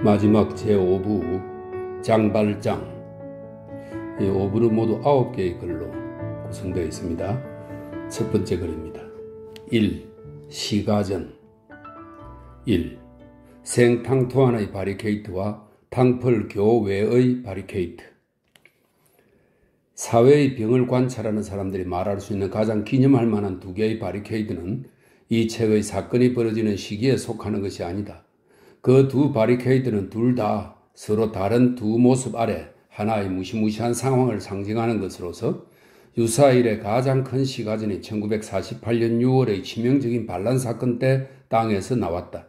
마지막 제5부 장발장. 이 5부는 모두 9개의 글로 구성되어 있습니다. 첫 번째 글입니다. 1. 시가전. 1. 생탕토안의 바리케이트와 탕펄 교외의 바리케이트. 사회의 병을 관찰하는 사람들이 말할 수 있는 가장 기념할 만한 두 개의 바리케이드는 이 책의 사건이 벌어지는 시기에 속하는 것이 아니다. 그 두 바리케이드는 둘 다 서로 다른 두 모습 아래 하나의 무시무시한 상황을 상징하는 것으로서 유사일의 가장 큰 시가전이 1948년 6월의 치명적인 반란 사건 때 땅에서 나왔다.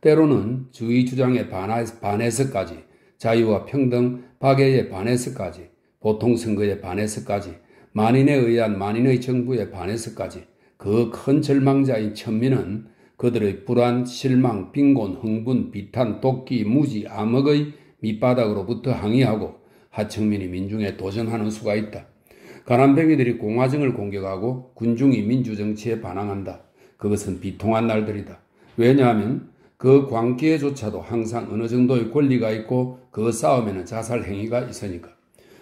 때로는 주의 주장에 반해서까지, 자유와 평등, 박애에 반해서까지, 보통선거에 반해서까지, 만인에 의한 만인의 정부에 반해서까지 그 큰 절망자인 천민은 그들의 불안, 실망, 빈곤, 흥분, 비탄, 도끼, 무지, 암흑의 밑바닥으로부터 항의하고 하층민이 민중에 도전하는 수가 있다. 가난뱅이들이 공화정을 공격하고 군중이 민주정치에 반항한다. 그것은 비통한 날들이다. 왜냐하면 그 광기에조차도 항상 어느 정도의 권리가 있고 그 싸움에는 자살 행위가 있으니까.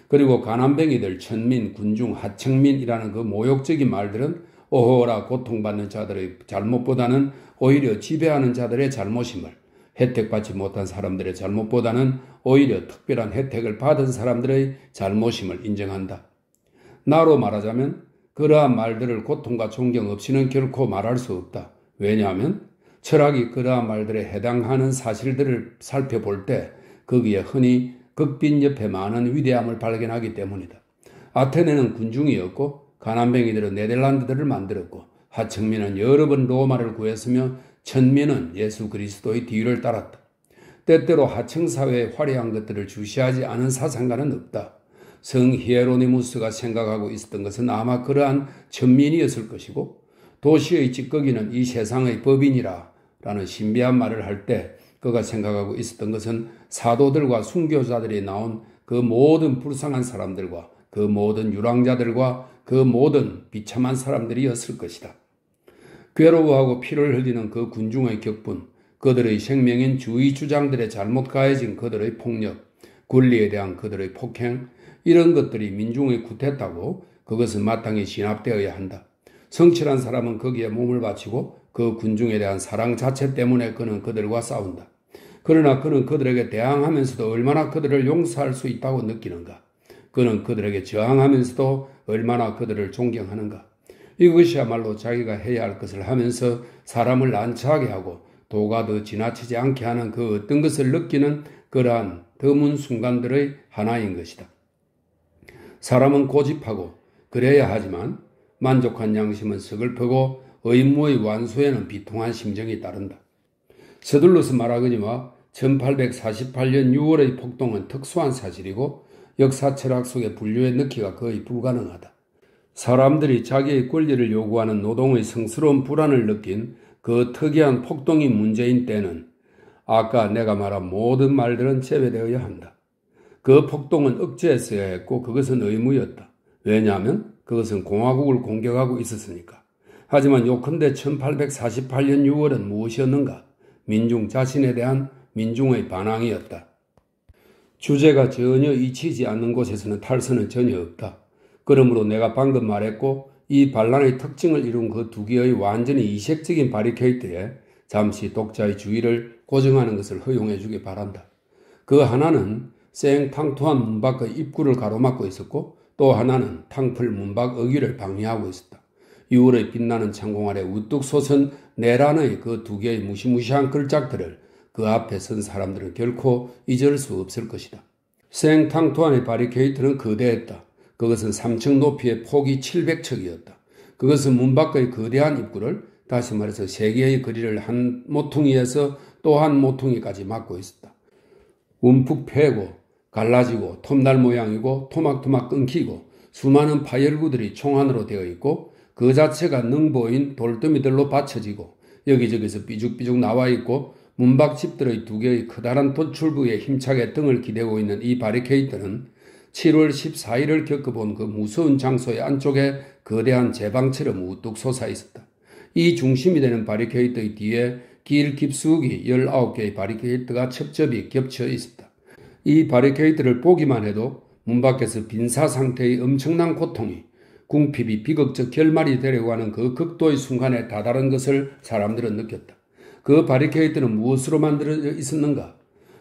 그리고 가난뱅이들, 천민, 군중, 하층민이라는 그 모욕적인 말들은 오호라 고통받는 자들의 잘못보다는 오히려 지배하는 자들의 잘못임을, 혜택받지 못한 사람들의 잘못보다는 오히려 특별한 혜택을 받은 사람들의 잘못임을 인정한다. 나로 말하자면 그러한 말들을 고통과 존경 없이는 결코 말할 수 없다. 왜냐하면 철학이 그러한 말들에 해당하는 사실들을 살펴볼 때 거기에 흔히 극빈 옆에 많은 위대함을 발견하기 때문이다. 아테네는 군중이었고 가난뱅이들은 네덜란드들을 만들었고 하층민은 여러 번 로마를 구했으며 천민은 예수 그리스도의 뒤를 따랐다. 때때로 하층사회의 화려한 것들을 주시하지 않은 사상가는 없다. 성 히에로니무스가 생각하고 있었던 것은 아마 그러한 천민이었을 것이고 도시의 찌꺼기는 이 세상의 법인이라 라는 신비한 말을 할 때 그가 생각하고 있었던 것은 사도들과 순교자들이 나온 그 모든 불쌍한 사람들과 그 모든 유랑자들과 그 모든 비참한 사람들이었을 것이다. 괴로워하고 피를 흘리는 그 군중의 격분, 그들의 생명인 주의 주장들에 잘못 가해진 그들의 폭력, 권리에 대한 그들의 폭행, 이런 것들이 민중의 굿했다고 그것은 마땅히 진압되어야 한다. 성실한 사람은 거기에 몸을 바치고 그 군중에 대한 사랑 자체 때문에 그는 그들과 싸운다. 그러나 그는 그들에게 대항하면서도 얼마나 그들을 용서할 수 있다고 느끼는가? 그는 그들에게 저항하면서도 얼마나 그들을 존경하는가? 이것이야말로 자기가 해야 할 것을 하면서 사람을 난처하게 하고 도가 더 지나치지 않게 하는 그 어떤 것을 느끼는 그러한 드문 순간들의 하나인 것이다. 사람은 고집하고 그래야 하지만 만족한 양심은 서글프고 의무의 완수에는 비통한 심정이 따른다. 서둘러서 말하거니와 1848년 6월의 폭동은 특수한 사실이고 역사 철학 속의 분류에 넣기가 거의 불가능하다. 사람들이 자기의 권리를 요구하는 노동의 성스러운 불안을 느낀 그 특이한 폭동이 문제인 때는 아까 내가 말한 모든 말들은 제외되어야 한다. 그 폭동은 억제했어야 했고 그것은 의무였다. 왜냐하면 그것은 공화국을 공격하고 있었으니까. 하지만 요컨대 1848년 6월은 무엇이었는가? 민중 자신에 대한 민중의 반항이었다. 주제가 전혀 잊히지 않는 곳에서는 탈선은 전혀 없다. 그러므로 내가 방금 말했고 이 반란의 특징을 이룬 그 두 개의 완전히 이색적인 바리케이트에 잠시 독자의 주의를 고정하는 것을 허용해 주기 바란다. 그 하나는 생탕토안 문밖의 입구를 가로막고 있었고 또 하나는 탕플 문밖 어귀를 방해하고 있었다. 6월의 빛나는 창공 아래 우뚝 솟은 내란의 그 두 개의 무시무시한 걸작들을 그 앞에 선 사람들은 결코 잊을 수 없을 것이다. 생탕토안의 바리케이트는 거대했다. 그것은 3층 높이의 폭이 700척이었다. 그것은 문 밖의 거대한 입구를, 다시 말해서 3개의 거리를 한 모퉁이에서 또 한 모퉁이까지 막고 있었다. 움푹 패고 갈라지고 톱날 모양이고 토막토막 끊기고 수많은 파열구들이 총 안으로 되어 있고 그 자체가 능보인 돌더미들로 받쳐지고 여기저기서 삐죽삐죽 나와 있고 문밖 집들의 두 개의 커다란 도출부에 힘차게 등을 기대고 있는 이 바리케이트는 7월 14일을 겪어본 그 무서운 장소의 안쪽에 거대한 제방처럼 우뚝 솟아 있었다. 이 중심이 되는 바리케이트의 뒤에 길 깊숙이 19개의 바리케이트가 첩첩이 겹쳐 있었다. 이 바리케이트를 보기만 해도 문 밖에서 빈사 상태의 엄청난 고통이 궁핍이 비극적 결말이 되려고 하는 그 극도의 순간에 다다른 것을 사람들은 느꼈다. 그 바리케이트는 무엇으로 만들어져 있었는가?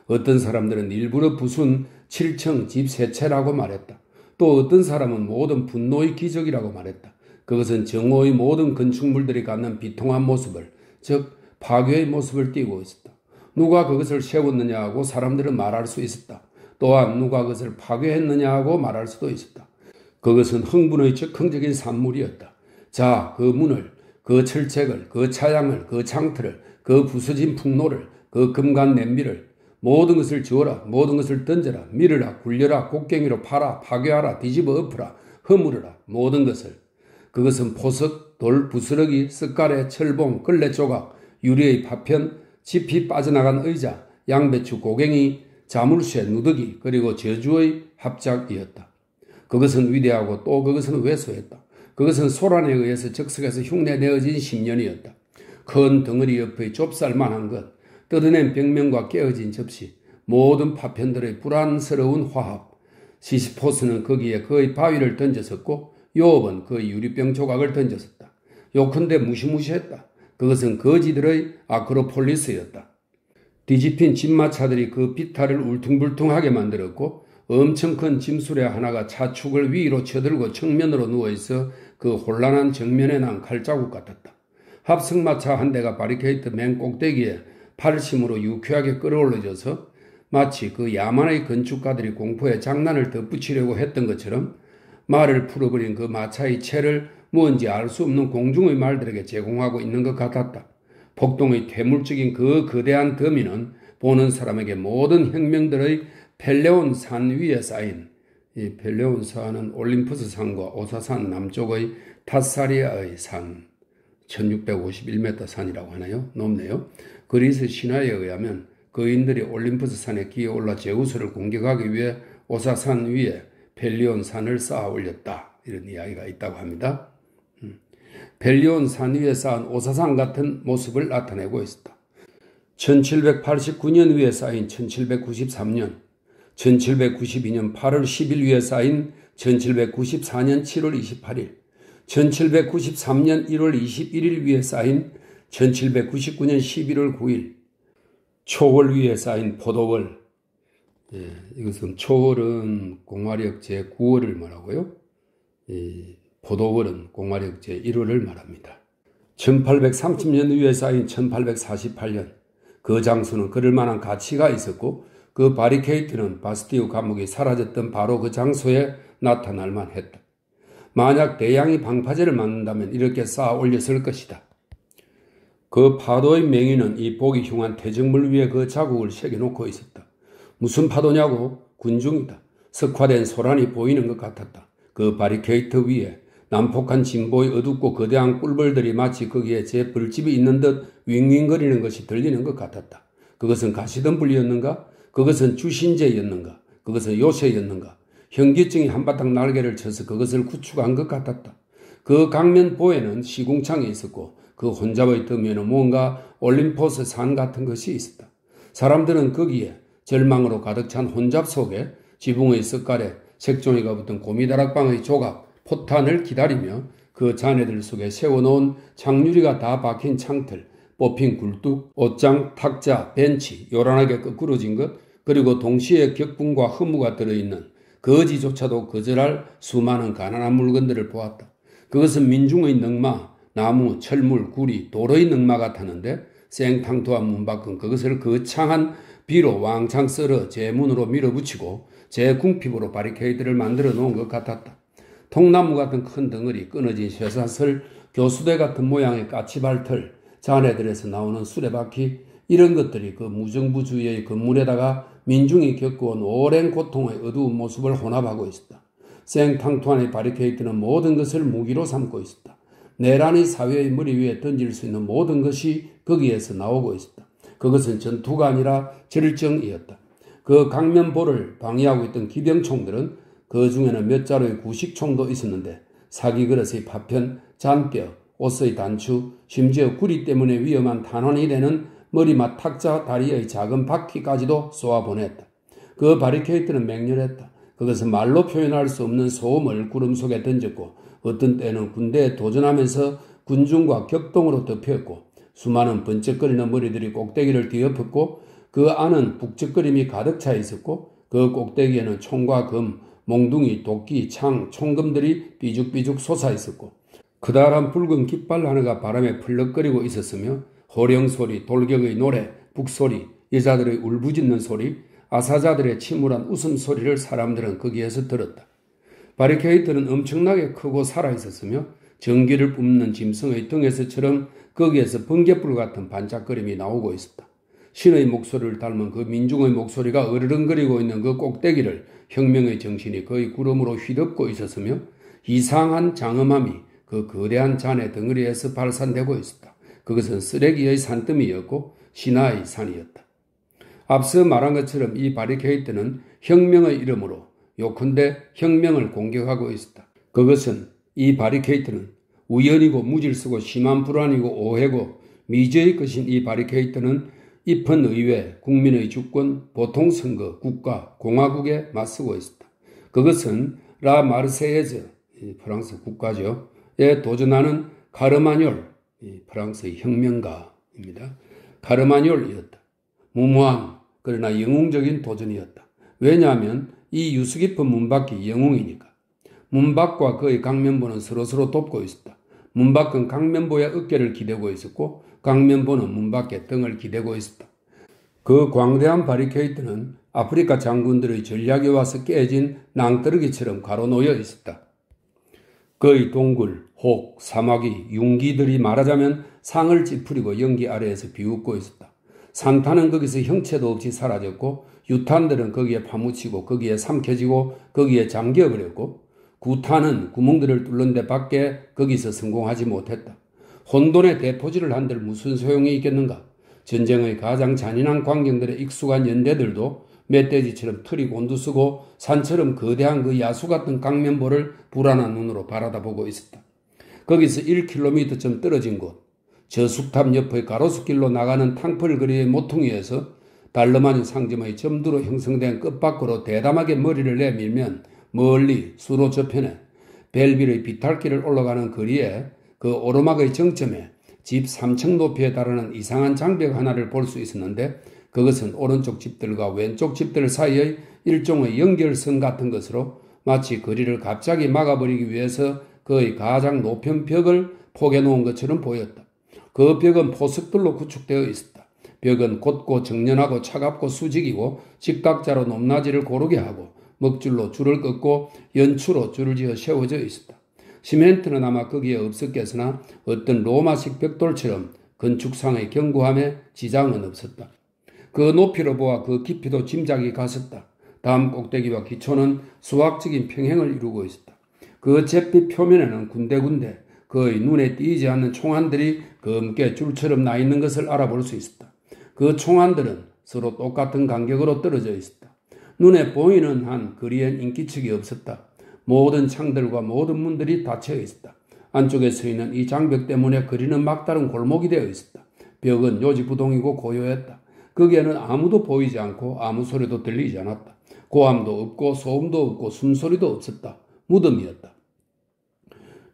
어떤 사람들은 일부러 부순 7층 집 세 채라고 말했다. 또 어떤 사람은 모든 분노의 기적이라고 말했다. 그것은 정오의 모든 건축물들이 갖는 비통한 모습을, 즉 파괴의 모습을 띠고 있었다. 누가 그것을 세웠느냐 하고 사람들은 말할 수 있었다. 또한 누가 그것을 파괴했느냐 하고 말할 수도 있었다. 그것은 흥분의 즉흥적인 산물이었다. 자, 그 문을, 그 철책을, 그 차양을, 그 창틀을, 그 부서진 풍로를, 그 금간 냄비를, 모든 것을 지어라, 모든 것을 던져라, 밀어라, 굴려라, 곡괭이로 파라, 파괴하라, 뒤집어 엎으라, 허물어라, 모든 것을. 그것은 포석, 돌, 부스러기, 쓱가래, 철봉, 걸레 조각, 유리의 파편, 짚이 빠져나간 의자, 양배추 고갱이, 자물쇠, 누더기, 그리고 저주의 합작이었다. 그것은 위대하고 또 그것은 왜소했다. 그것은 소란에 의해서 적석에서 흉내내어진 10년이었다. 큰 덩어리 옆의 좁쌀만한 것, 뜯어낸 벽면과 깨어진 접시, 모든 파편들의 불안스러운 화합. 시시포스는 거기에 그의 바위를 던졌었고 요업은 그의 유리병 조각을 던졌었다. 요컨대 무시무시했다. 그것은 거지들의 아크로폴리스였다. 뒤집힌 집마차들이 그 비탈을 울퉁불퉁하게 만들었고 엄청 큰 짐수레 하나가 차축을 위로 쳐들고 측면으로 누워있어 그 혼란한 정면에 난 칼자국 같았다. 합승마차 한 대가 바리케이트 맨 꼭대기에 팔심으로 유쾌하게 끌어올려져서 마치 그 야만의 건축가들이 공포에 장난을 덧붙이려고 했던 것처럼 말을 풀어버린 그 마차의 채를 뭔지 알 수 없는 공중의 말들에게 제공하고 있는 것 같았다. 폭동의 퇴물적인 그 거대한 더미는 보는 사람에게 모든 혁명들의 펠레온 산 위에 쌓인, 이 펠레온 산은 올림푸스 산과 오사산 남쪽의 타사리아의 산, 1651m 산이라고 하나요? 높네요. 그리스 신화에 의하면 거인들이 올림푸스 산에 기어 올라 제우스를 공격하기 위해 오사산 위에 펠리온 산을 쌓아 올렸다. 이런 이야기가 있다고 합니다. 펠리온 산 위에 쌓은 오사산 같은 모습을 나타내고 있었다. 1789년 위에 쌓인 1793년, 1792년 8월 10일 위에 쌓인 1794년 7월 28일, 1793년 1월 21일 위에 쌓인 1799년 11월 9일, 초월 위에 쌓인 포도월. 이것은 초월은 공화력 제9월을 말하고요. 포도월은 공화력 제1월을 말합니다. 1830년 위에 쌓인 1848년. 그 장소는 그럴 만한 가치가 있었고 그 바리케이트는 바스티유 감옥이 사라졌던 바로 그 장소에 나타날 만했다. 만약 대양이 방파제를 맞는다면 이렇게 쌓아 올렸을 것이다. 그 파도의 맹위는 이 보기 흉한 퇴적물 위에 그 자국을 새겨놓고 있었다. 무슨 파도냐고? 군중이다. 석화된 소란이 보이는 것 같았다. 그 바리케이트 위에 난폭한 진보의 어둡고 거대한 꿀벌들이 마치 거기에 제 벌집이 있는 듯 윙윙거리는 것이 들리는 것 같았다. 그것은 가시덤불이었는가? 그것은 주신제였는가? 그것은 요새였는가? 현기증이 한바탕 날개를 쳐서 그것을 구축한 것 같았다. 그 강면보에는 시궁창이 있었고 그 혼잡의 뜸에는 뭔가 올림포스 산 같은 것이 있었다. 사람들은 거기에 절망으로 가득 찬 혼잡 속에 지붕의 석가래, 색종이가 붙은 고미다락방의 조각, 포탄을 기다리며 그 잔해들 속에 세워놓은 창유리가 다 박힌 창틀, 뽑힌 굴뚝, 옷장, 탁자, 벤치, 요란하게 거꾸러진 것, 그리고 동시에 격분과 허무가 들어있는 거지조차도 거절할 수많은 가난한 물건들을 보았다. 그것은 민중의 넝마, 나무, 철물, 구리, 도로의 넝마 같았는데 생탕토한 문 밖은 그것을 거창한 비로 왕창 썰어 제 문으로 밀어붙이고 제 궁핍으로 바리케이드를 만들어 놓은 것 같았다. 통나무 같은 큰 덩어리, 끊어진 쇠사슬, 교수대 같은 모양의 까치발털, 잔해들에서 나오는 수레바퀴, 이런 것들이 그 무정부주의의 건물에다가 민중이 겪어온 오랜 고통의 어두운 모습을 혼합하고 있었다. 생탕토안의 바리케이트는 모든 것을 무기로 삼고 있었다. 내란의 사회의 머리 위에 던질 수 있는 모든 것이 거기에서 나오고 있었다. 그것은 전투가 아니라 절정이었다. 그 강면보를 방해하고 있던 기병총들은 그 중에는 몇 자루의 구식총도 있었는데 사기 그릇의 파편, 잔뼈, 옷의 단추, 심지어 구리 때문에 위험한 탄환이 되는 머리맡 탁자 다리의 작은 바퀴까지도 쏘아보냈다. 그 바리케이트는 맹렬했다. 그것은 말로 표현할 수 없는 소음을 구름 속에 던졌고 어떤 때는 군대에 도전하면서 군중과 격동으로 덮였고 수많은 번쩍거리는 머리들이 꼭대기를 뒤엎었고 그 안은 북적거림이 가득 차 있었고 그 꼭대기에는 총과 금, 몽둥이, 도끼, 창, 총금들이 삐죽삐죽 솟아 있었고 커다란 붉은 깃발 하나가 바람에 풀럭거리고 있었으며 호령소리, 돌격의 노래, 북소리, 여자들의 울부짖는 소리, 아사자들의 침울한 웃음소리를 사람들은 거기에서 들었다. 바리케이트는 엄청나게 크고 살아있었으며 전기를 뿜는 짐승의 등에서처럼 거기에서 번갯불 같은 반짝거림이 나오고 있었다. 신의 목소리를 닮은 그 민중의 목소리가 으르렁거리고 있는 그 꼭대기를 혁명의 정신이 거의 구름으로 휘덮고 있었으며 이상한 장엄함이 그 거대한 잔해 덩어리에서 발산되고 있었다. 그것은 쓰레기의 산더미였고 신화의 산이었다. 앞서 말한 것처럼 이 바리케이트는 혁명의 이름으로 요컨대 혁명을 공격하고 있었다. 그것은 이 바리케이트는 우연이고 무질서고 심한 불안이고 오해고 미제의 것인 이 바리케이트는 입헌 의회, 국민의 주권, 보통선거, 국가, 공화국에 맞서고 있었다. 그것은 라 마르세예즈, 프랑스 국가죠. 에 도전하는 카르마뇰, 프랑스의 혁명가입니다. 카르마뇰이었다. 무모한 그러나 영웅적인 도전이었다. 왜냐하면 이 유수 깊은 문밖이 영웅이니까. 문밖과 그의 강면보는 서로서로 돕고 있었다. 문밖은 강면보의 어깨를 기대고 있었고 강면보는 문밖의 등을 기대고 있었다. 그 광대한 바리케이트는 아프리카 장군들의 전략에 와서 깨진 낭떠러기처럼 가로놓여 있었다. 그의 동굴, 혹, 사마귀, 융기들이 말하자면 상을 찌푸리고 연기 아래에서 비웃고 있었다. 산탄은 거기서 형체도 없이 사라졌고 유탄들은 거기에 파묻히고 거기에 삼켜지고 거기에 잠겨버렸고 구탄은 구멍들을 뚫는 데 밖에 거기서 성공하지 못했다. 혼돈의 대포질을 한들 무슨 소용이 있겠는가? 전쟁의 가장 잔인한 광경들에 익숙한 연대들도 멧돼지처럼 털이 곤두서고 산처럼 거대한 그 야수 같은 강면보를 불안한 눈으로 바라다보고 있었다. 거기서 1km쯤 떨어진 곳, 저 숲탑 옆의 가로수길로 나가는 탕펄거리의 모퉁이에서 달러마니 상점의 점두로 형성된 끝밖으로 대담하게 머리를 내밀면 멀리 수로 저편에 벨빌의 비탈길을 올라가는 거리에 그 오르막의 정점에 집 3층 높이에 달하는 이상한 장벽 하나를 볼 수 있었는데 그것은 오른쪽 집들과 왼쪽 집들 사이의 일종의 연결선 같은 것으로 마치 거리를 갑자기 막아버리기 위해서 그의 가장 높은 벽을 포개놓은 것처럼 보였다. 그 벽은 포석들로 구축되어 있었다. 벽은 곧고 정연하고 차갑고 수직이고 직각자로 높낮이를 고르게 하고 먹줄로 줄을 긋고 연추로 줄을 지어 세워져 있었다. 시멘트는 아마 거기에 없었겠으나 어떤 로마식 벽돌처럼 건축상의 견고함에 지장은 없었다. 그 높이로 보아 그 깊이도 짐작이 갔었다. 다음 꼭대기와 기초는 수학적인 평행을 이루고 있었다. 그 잿빛 표면에는 군데군데 그의 눈에 띄지 않는 총안들이 검게 줄처럼 나 있는 것을 알아볼 수 있었다. 그 총안들은 서로 똑같은 간격으로 떨어져 있었다. 눈에 보이는 한 거리엔 인기척이 없었다. 모든 창들과 모든 문들이 닫혀 있었다. 안쪽에 서 있는 이 장벽 때문에 거리는 막다른 골목이 되어 있었다. 벽은 요지부동이고 고요했다. 거기에는 아무도 보이지 않고 아무 소리도 들리지 않았다. 고함도 없고 소음도 없고 숨소리도 없었다. 무덤이었다.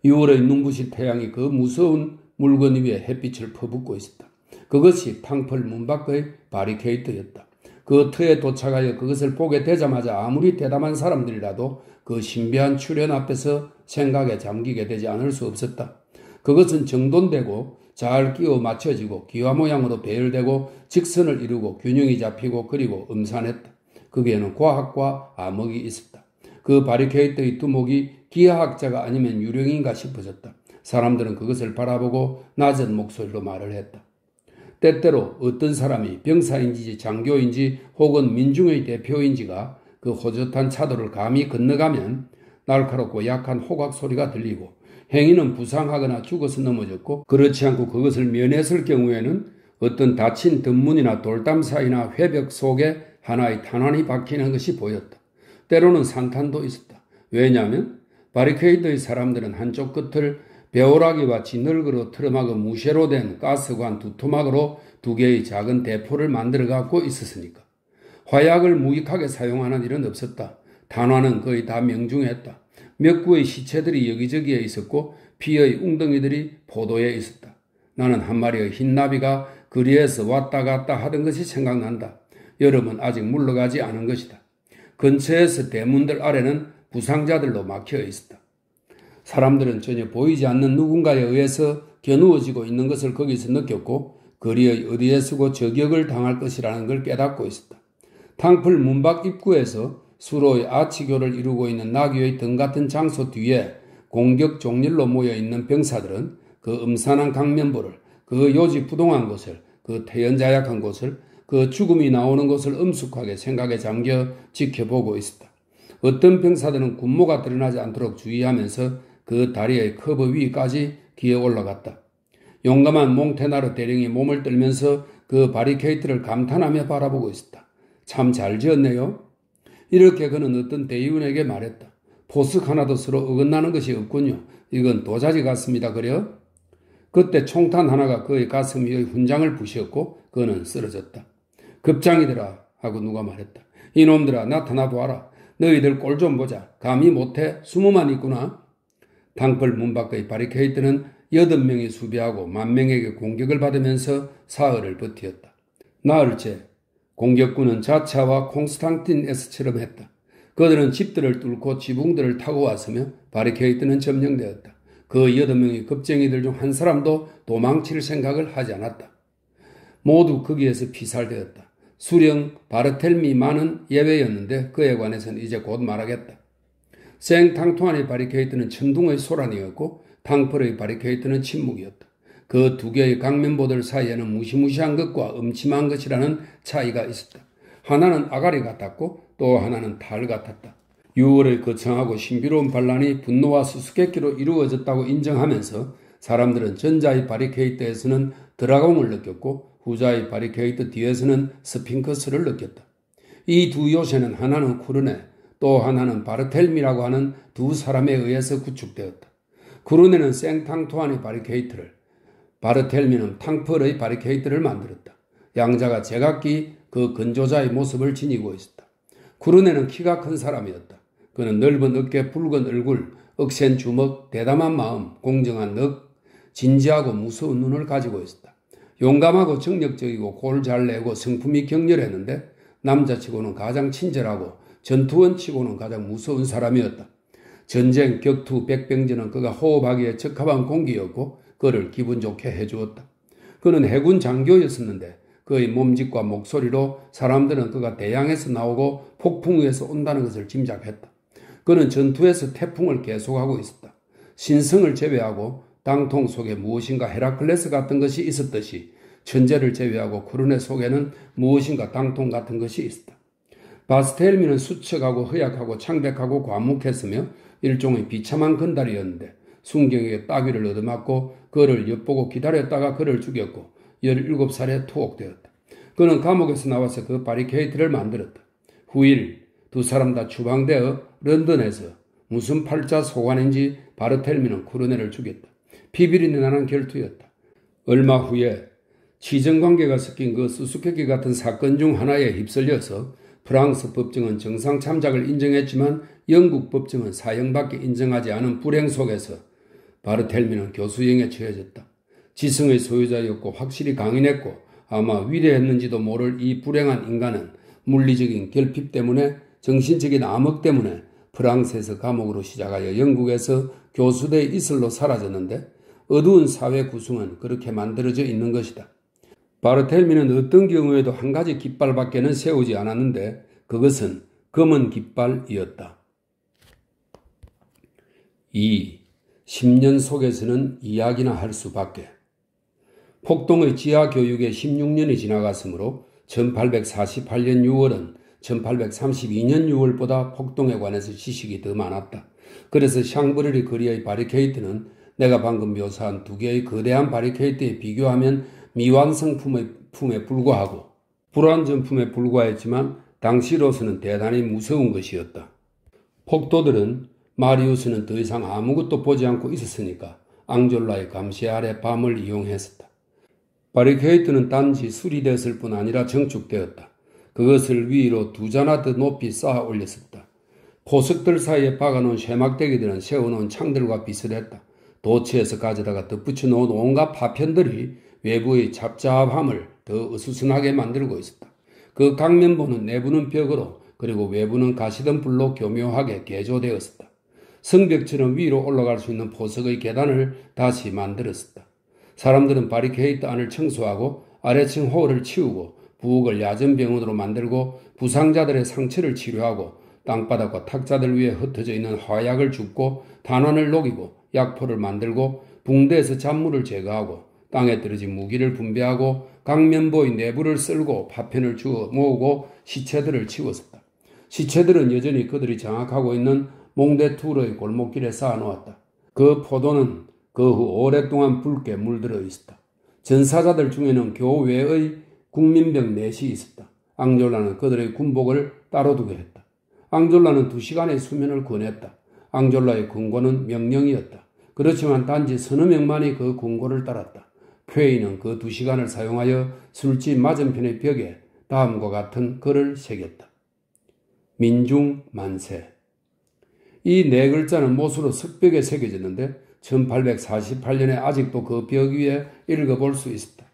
6월의 눈부신 태양이 그 무서운 물건 위에 햇빛을 퍼붓고 있었다. 그것이 탕펄 문 밖의 바리케이트였다. 그 터에 도착하여 그것을 보게 되자마자 아무리 대담한 사람들이라도 그 신비한 출현 앞에서 생각에 잠기게 되지 않을 수 없었다. 그것은 정돈되고 잘 끼워 맞춰지고 기와 모양으로 배열되고 직선을 이루고 균형이 잡히고 그리고 음산했다. 거기에는 과학과 암흑이 있었다. 그 바리케이트의 두목이 기하학자가 아니면 유령인가 싶어졌다. 사람들은 그것을 바라보고 낮은 목소리로 말을 했다. 때때로 어떤 사람이 병사인지 장교인지 혹은 민중의 대표인지가 그 호젓한 차도를 감히 건너가면 날카롭고 약한 호각 소리가 들리고 행인은 부상하거나 죽어서 넘어졌고 그렇지 않고 그것을 면했을 경우에는 어떤 다친 덤문이나 돌담 사이나 회벽 속에 하나의 탄환이 박히는 것이 보였다. 때로는 산탄도 있었다. 왜냐하면 바리케이드의 사람들은 한쪽 끝을 배오라기와 진흙으로 틀어막은 무쇠로 된 가스관 두 토막으로 두 개의 작은 대포를 만들어 갖고 있었으니까. 화약을 무익하게 사용하는 일은 없었다. 탄화는 거의 다 명중했다. 몇 구의 시체들이 여기저기에 있었고 피의 웅덩이들이 포도에 있었다. 나는 한 마리의 흰 나비가 거리에서 왔다 갔다 하던 것이 생각난다. 여름은 아직 물러가지 않은 것이다. 근처에서 대문들 아래는 부상자들로 막혀 있었다. 사람들은 전혀 보이지 않는 누군가에 의해서 겨누어지고 있는 것을 거기서 느꼈고 거리의 어디에서고 저격을 당할 것이라는 걸 깨닫고 있었다. 탕플 문밖 입구에서 수로의 아치교를 이루고 있는 나귀의 등 같은 장소 뒤에 공격 종릴로 모여있는 병사들은 그 음산한 강면부를, 그 요지부동한 곳을, 그 태연자약한 곳을, 그 죽음이 나오는 곳을 엄숙하게 생각에 잠겨 지켜보고 있었다. 어떤 병사들은 군모가 드러나지 않도록 주의하면서 그 다리의 커브 위까지 기어 올라갔다. 용감한 몽테나르 대령이 몸을 떨면서 그 바리케이트를 감탄하며 바라보고 있었다. 참 잘 지었네요. 이렇게 그는 어떤 대의원에게 말했다. 포스 하나도 서로 어긋나는 것이 없군요. 이건 도자지 같습니다. 그래요? 그때 총탄 하나가 그의 가슴 위의 훈장을 부셨고 그는 쓰러졌다. 급장이더라 하고 누가 말했다. 이놈들아 나타나 보아라. 너희들 꼴 좀 보자. 감히 못해? 20만 있구나. 탕플 문 밖의 바리케이트는 8명이 수비하고 10,000명에게 공격을 받으면서 사흘을 버티었다. 나흘째 공격군은 자차와 콩스탄틴에스처럼 했다. 그들은 집들을 뚫고 지붕들을 타고 왔으며 바리케이트는 점령되었다. 그 8명의 겁쟁이들 중 한 사람도 도망칠 생각을 하지 않았다. 모두 거기에서 피살되었다. 수령 바르텔미만은 예외였는데 그에 관해서는 이제 곧 말하겠다. 생탕투안의 바리케이트는 천둥의 소란이었고 탕플의 바리케이트는 침묵이었다. 그 두 개의 강면보들 사이에는 무시무시한 것과 음침한 것이라는 차이가 있었다. 하나는 아가리 같았고 또 하나는 탈 같았다. 6월의 거창하고 신비로운 반란이 분노와 수수께끼로 이루어졌다고 인정하면서 사람들은 전자의 바리케이트에서는 드라공을 느꼈고 후자의 바리케이트 뒤에서는 스핑크스를 느꼈다. 이 두 요새는 하나는 쿠르네, 또 하나는 바르텔미라고 하는 두 사람에 의해서 구축되었다. 쿠르네는 생탕투안의 바리케이트를, 바르텔미는 탕플의 바리케이트를 만들었다. 양자가 제각기 그 근조자의 모습을 지니고 있었다. 쿠르네는 키가 큰 사람이었다. 그는 넓은 어깨, 붉은 얼굴, 억센 주먹, 대담한 마음, 공정한 넋, 진지하고 무서운 눈을 가지고 있었다. 용감하고 정력적이고 골 잘 내고 성품이 격렬했는데 남자치고는 가장 친절하고 전투원치고는 가장 무서운 사람이었다. 전쟁, 격투, 백병전은 그가 호흡하기에 적합한 공기였고 그를 기분 좋게 해주었다. 그는 해군 장교였었는데 그의 몸짓과 목소리로 사람들은 그가 대양에서 나오고 폭풍 위에서 온다는 것을 짐작했다. 그는 전투에서 태풍을 계속하고 있었다. 신성을 제외하고 땅통 속에 무엇인가 헤라클레스 같은 것이 있었듯이 천재를 제외하고 쿠르네 속에는 무엇인가 땅통 같은 것이 있었다. 바스텔미는 수척하고 허약하고 창백하고 과묵했으며 일종의 비참한 건달이었는데 순경에게 따귀를 얻어맞고 그를 엿보고 기다렸다가 그를 죽였고 17살에 투옥되었다. 그는 감옥에서 나와서 그 바리케이트를 만들었다. 후일 두 사람 다 추방되어 런던에서 무슨 팔자 소관인지 바르텔미는 쿠르네를 죽였다. 피비린내 나는 결투였다. 얼마 후에 치정관계가 섞인 그 수수께끼 같은 사건 중 하나에 휩쓸려서 프랑스 법정은 정상 참작을 인정했지만 영국 법정은 사형밖에 인정하지 않은 불행 속에서 바르텔미는 교수형에 처해졌다. 지성의 소유자였고 확실히 강인했고 아마 위대했는지도 모를 이 불행한 인간은 물리적인 결핍 때문에 정신적인 암흑 때문에 프랑스에서 감옥으로 시작하여 영국에서 교수대 이슬로 사라졌는데 어두운 사회 구성은 그렇게 만들어져 있는 것이다. 바르텔미는 어떤 경우에도 한 가지 깃발밖에는 세우지 않았는데 그것은 검은 깃발이었다. 2. 10년 속에서는 이야기나 할 수밖에. 폭동의 지하교육에 16년이 지나갔으므로 1848년 6월은 1832년 6월보다 폭동에 관해서 지식이 더 많았다. 그래서 샹브르리 거리의 바리케이트는 내가 방금 묘사한 두 개의 거대한 바리케이트에 비교하면 미완성품에 불과하고 불완전품에 불과했지만 당시로서는 대단히 무서운 것이었다. 폭도들은 마리우스는 더 이상 아무것도 보지 않고 있었으니까 앙졸라의 감시 아래 밤을 이용했었다. 바리케이트는 단지 수리되었을 뿐 아니라 정축되었다. 그것을 위로 2자나 더 높이 쌓아 올렸었다. 포석들 사이에 박아놓은 쇠막대기들은 세워놓은 창들과 비슷했다. 도치에서 가져다가 덧붙여 놓은 온갖 파편들이 외부의 잡잡함을 더 어수선하게 만들고 있었다. 그 강면부는 내부는 벽으로 그리고 외부는 가시던 불로 교묘하게 개조되었었다. 성벽처럼 위로 올라갈 수 있는 포석의 계단을 다시 만들었었다. 사람들은 바리케이트 안을 청소하고 아래층 홀을 치우고 부엌을 야전병원으로 만들고 부상자들의 상처를 치료하고 땅바닥과 탁자들 위에 흩어져 있는 화약을 줍고 탄환을 녹이고 약포를 만들고 붕대에서 잔물을 제거하고 땅에 떨어진 무기를 분배하고 강면보의 내부를 쓸고 파편을 주워 모으고 시체들을 치웠었다. 시체들은 여전히 그들이 장악하고 있는 몽데투르의 골목길에 쌓아놓았다. 그 포도는 그 후 오랫동안 붉게 물들어 있었다. 전사자들 중에는 교외의 국민병 넷이 있었다. 앙졸라는 그들의 군복을 따로 두게 했다. 앙졸라는 2시간의 수면을 권했다. 앙졸라의 권고는 명령이었다. 그렇지만 단지 서너 명만이 그 권고를 따랐다. 쾌이는 그 2시간을 사용하여 술집 맞은편의 벽에 다음과 같은 글을 새겼다. 민중 만세. 이 4글자는 못으로 석벽에 새겨졌는데 1848년에 아직도 그 벽 위에 읽어볼 수 있었다.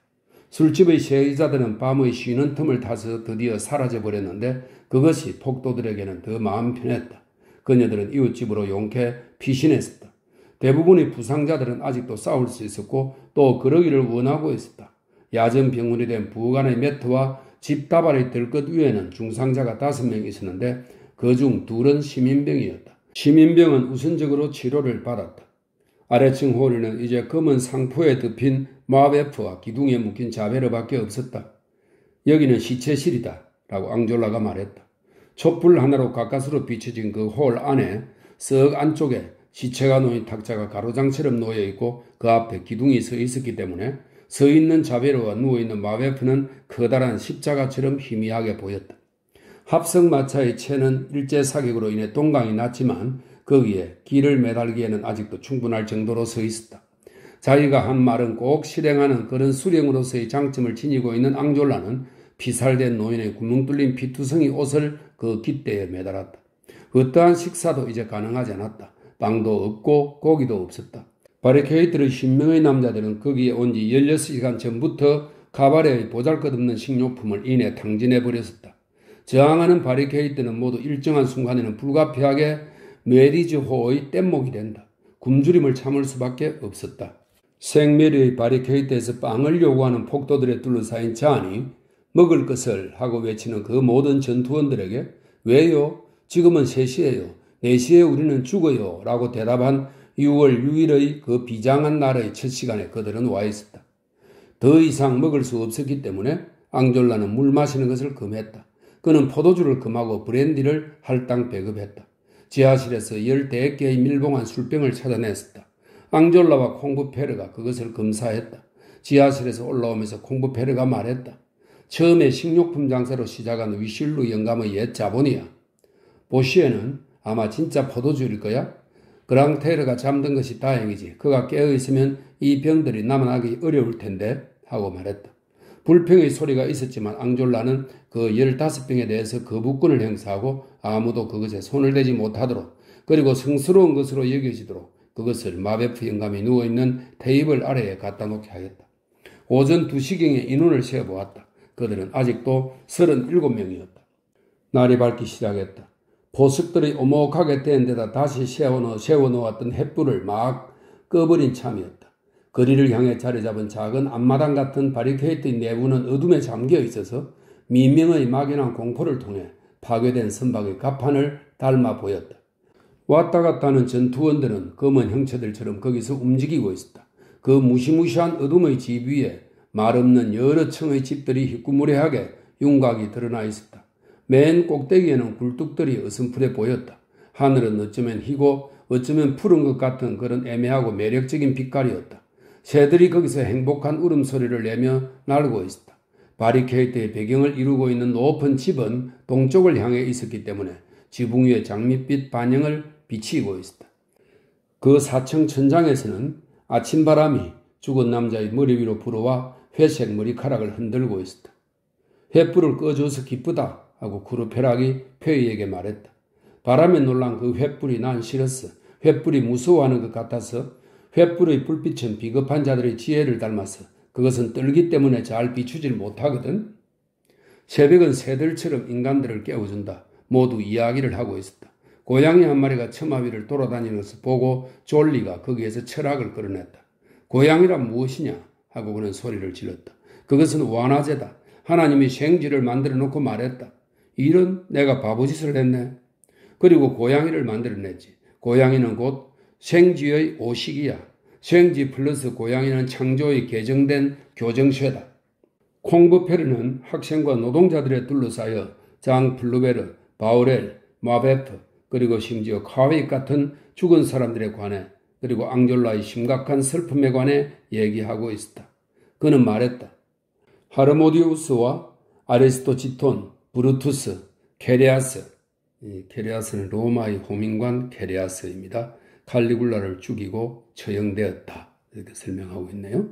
술집의 세의자들은 밤의 쉬는 틈을 타서 드디어 사라져버렸는데 그것이 폭도들에게는 더 마음 편했다. 그녀들은 이웃집으로 용케 피신했었다. 대부분의 부상자들은 아직도 싸울 수 있었고 또 그러기를 원하고 있었다. 야전병원이 된 부엌안의 매트와 집다발의 들끝 위에는 중상자가 5명 있었는데 그중 2은 시민병이었다. 시민병은 우선적으로 치료를 받았다. 아래층 홀에는 이제 검은 상포에 덮인 마베프와 기둥에 묶인 자베르밖에 없었다. 여기는 시체실이다 라고 앙졸라가 말했다. 촛불 하나로 가까스로 비춰진 그 홀 안에 썩 안쪽에 시체가 놓인 탁자가 가로장처럼 놓여있고 그 앞에 기둥이 서 있었기 때문에 서 있는 자베르와 누워있는 마베프는 커다란 십자가처럼 희미하게 보였다. 합성마차의 채는 일제 사격으로 인해 동강이 났지만 거기에 길을 매달기에는 아직도 충분할 정도로 서 있었다. 자기가 한 말은 꼭 실행하는 그런 수령으로서의 장점을 지니고 있는 앙졸라는 피살된 노인의 구멍 뚫린 피투성이 옷을 그 깃대에 매달았다. 어떠한 식사도 이제 가능하지 않았다. 빵도 없고 고기도 없었다. 바리케이트의 10명의 남자들은 거기에 온 지 16시간 전부터 카바레의 보잘것없는 식료품을 이내 탕진해버렸었다. 저항하는 바리케이트는 모두 일정한 순간에는 불가피하게 메리즈호의 뗏목이 된다. 굶주림을 참을 수밖에 없었다. 생메리의 바리케이트에서 빵을 요구하는 폭도들에 둘러싸인 잔이 먹을 것을 하고 외치는 그 모든 전투원들에게 왜요? 지금은 3시예요. 4시에 우리는 죽어요. 라고 대답한 6월 6일의 그 비장한 날의 첫 시간에 그들은 와 있었다. 더 이상 먹을 수 없었기 때문에 앙졸라는 물 마시는 것을 금했다. 그는 포도주를 금하고 브랜디를 할당 배급했다. 지하실에서 14개의 밀봉한 술병을 찾아냈었다. 앙졸라와 콩부페르가 그것을 검사했다. 지하실에서 올라오면서 콩부페르가 말했다. 처음에 식료품 장사로 시작한 위실루 영감의 옛 자본이야. 보시에는 아마 진짜 포도주일 거야? 그랑테르가 잠든 것이 다행이지. 그가 깨어있으면 이 병들이 남아나기 어려울 텐데 하고 말했다. 불평의 소리가 있었지만 앙졸라는 그 15병에 대해서 거부권을 행사하고 아무도 그것에 손을 대지 못하도록 그리고 성스러운 것으로 여겨지도록 그것을 마베프 영감이 누워있는 테이블 아래에 갖다 놓게 하였다. 오전 2시경에 인원을 세어보았다. 그들은 아직도 37명이었다. 날이 밝기 시작했다. 보석들이 오목하게 된 데다 다시 세워놓았던 횃불을 막 꺼버린 참이었다. 거리를 향해 자리 잡은 작은 앞마당 같은 바리케이트의 내부는 어둠에 잠겨 있어서 미명의 막연한 공포를 통해 파괴된 선박의 갑판을 닮아 보였다. 왔다 갔다 하는 전투원들은 검은 형체들처럼 거기서 움직이고 있었다. 그 무시무시한 어둠의 집 위에 말없는 여러 층의 집들이 희꾸무레하게 윤곽이 드러나 있었다. 맨 꼭대기에는 굴뚝들이 어슴푸레 보였다. 하늘은 어쩌면 희고 어쩌면 푸른 것 같은 그런 애매하고 매력적인 빛깔이었다. 새들이 거기서 행복한 울음소리를 내며 날고 있었다. 바리케이트의 배경을 이루고 있는 높은 집은 동쪽을 향해 있었기 때문에 지붕 위에 장밋빛 반영을 비치고 있었다. 그 4층 천장에서는 아침바람이 죽은 남자의 머리 위로 불어와 회색 머리카락을 흔들고 있었다. 횃불을 꺼줘서 기쁘다 하고 쿠르페락이 페이에게 말했다. 바람에 놀란 그 횃불이 난 싫었어. 횃불이 무서워하는 것 같아서 횃불의 불빛은 비겁한 자들의 지혜를 닮아서 그것은 떨기 때문에 잘 비추질 못하거든. 새벽은 새들처럼 인간들을 깨워준다. 모두 이야기를 하고 있었다. 고양이 한 마리가 처마 위를 돌아다니는 것을 보고 졸리가 거기에서 철학을 끌어냈다. 고양이란 무엇이냐 하고 그는 소리를 질렀다. 그것은 완화제다. 하나님이 생쥐를 만들어 놓고 말했다. 이런 내가 바보짓을 했네. 그리고 고양이를 만들어냈지. 고양이는 곧 생쥐의 오식이야. 생쥐 플러스 고양이는 창조의 개정된 교정쇠다. 콩브페르는 학생과 노동자들에 둘러싸여 장 플루베르, 바우렐, 마베프, 그리고 심지어 카웨이 같은 죽은 사람들에 관해 그리고 앙졸라의 심각한 슬픔에 관해 얘기하고 있었다. 그는 말했다. 하르모디우스와 아리스토치톤, 브루투스, 케레아스, 케레아스는 로마의 호민관 케레아스입니다. 칼리굴라를 죽이고 처형되었다. 이렇게 설명하고 있네요.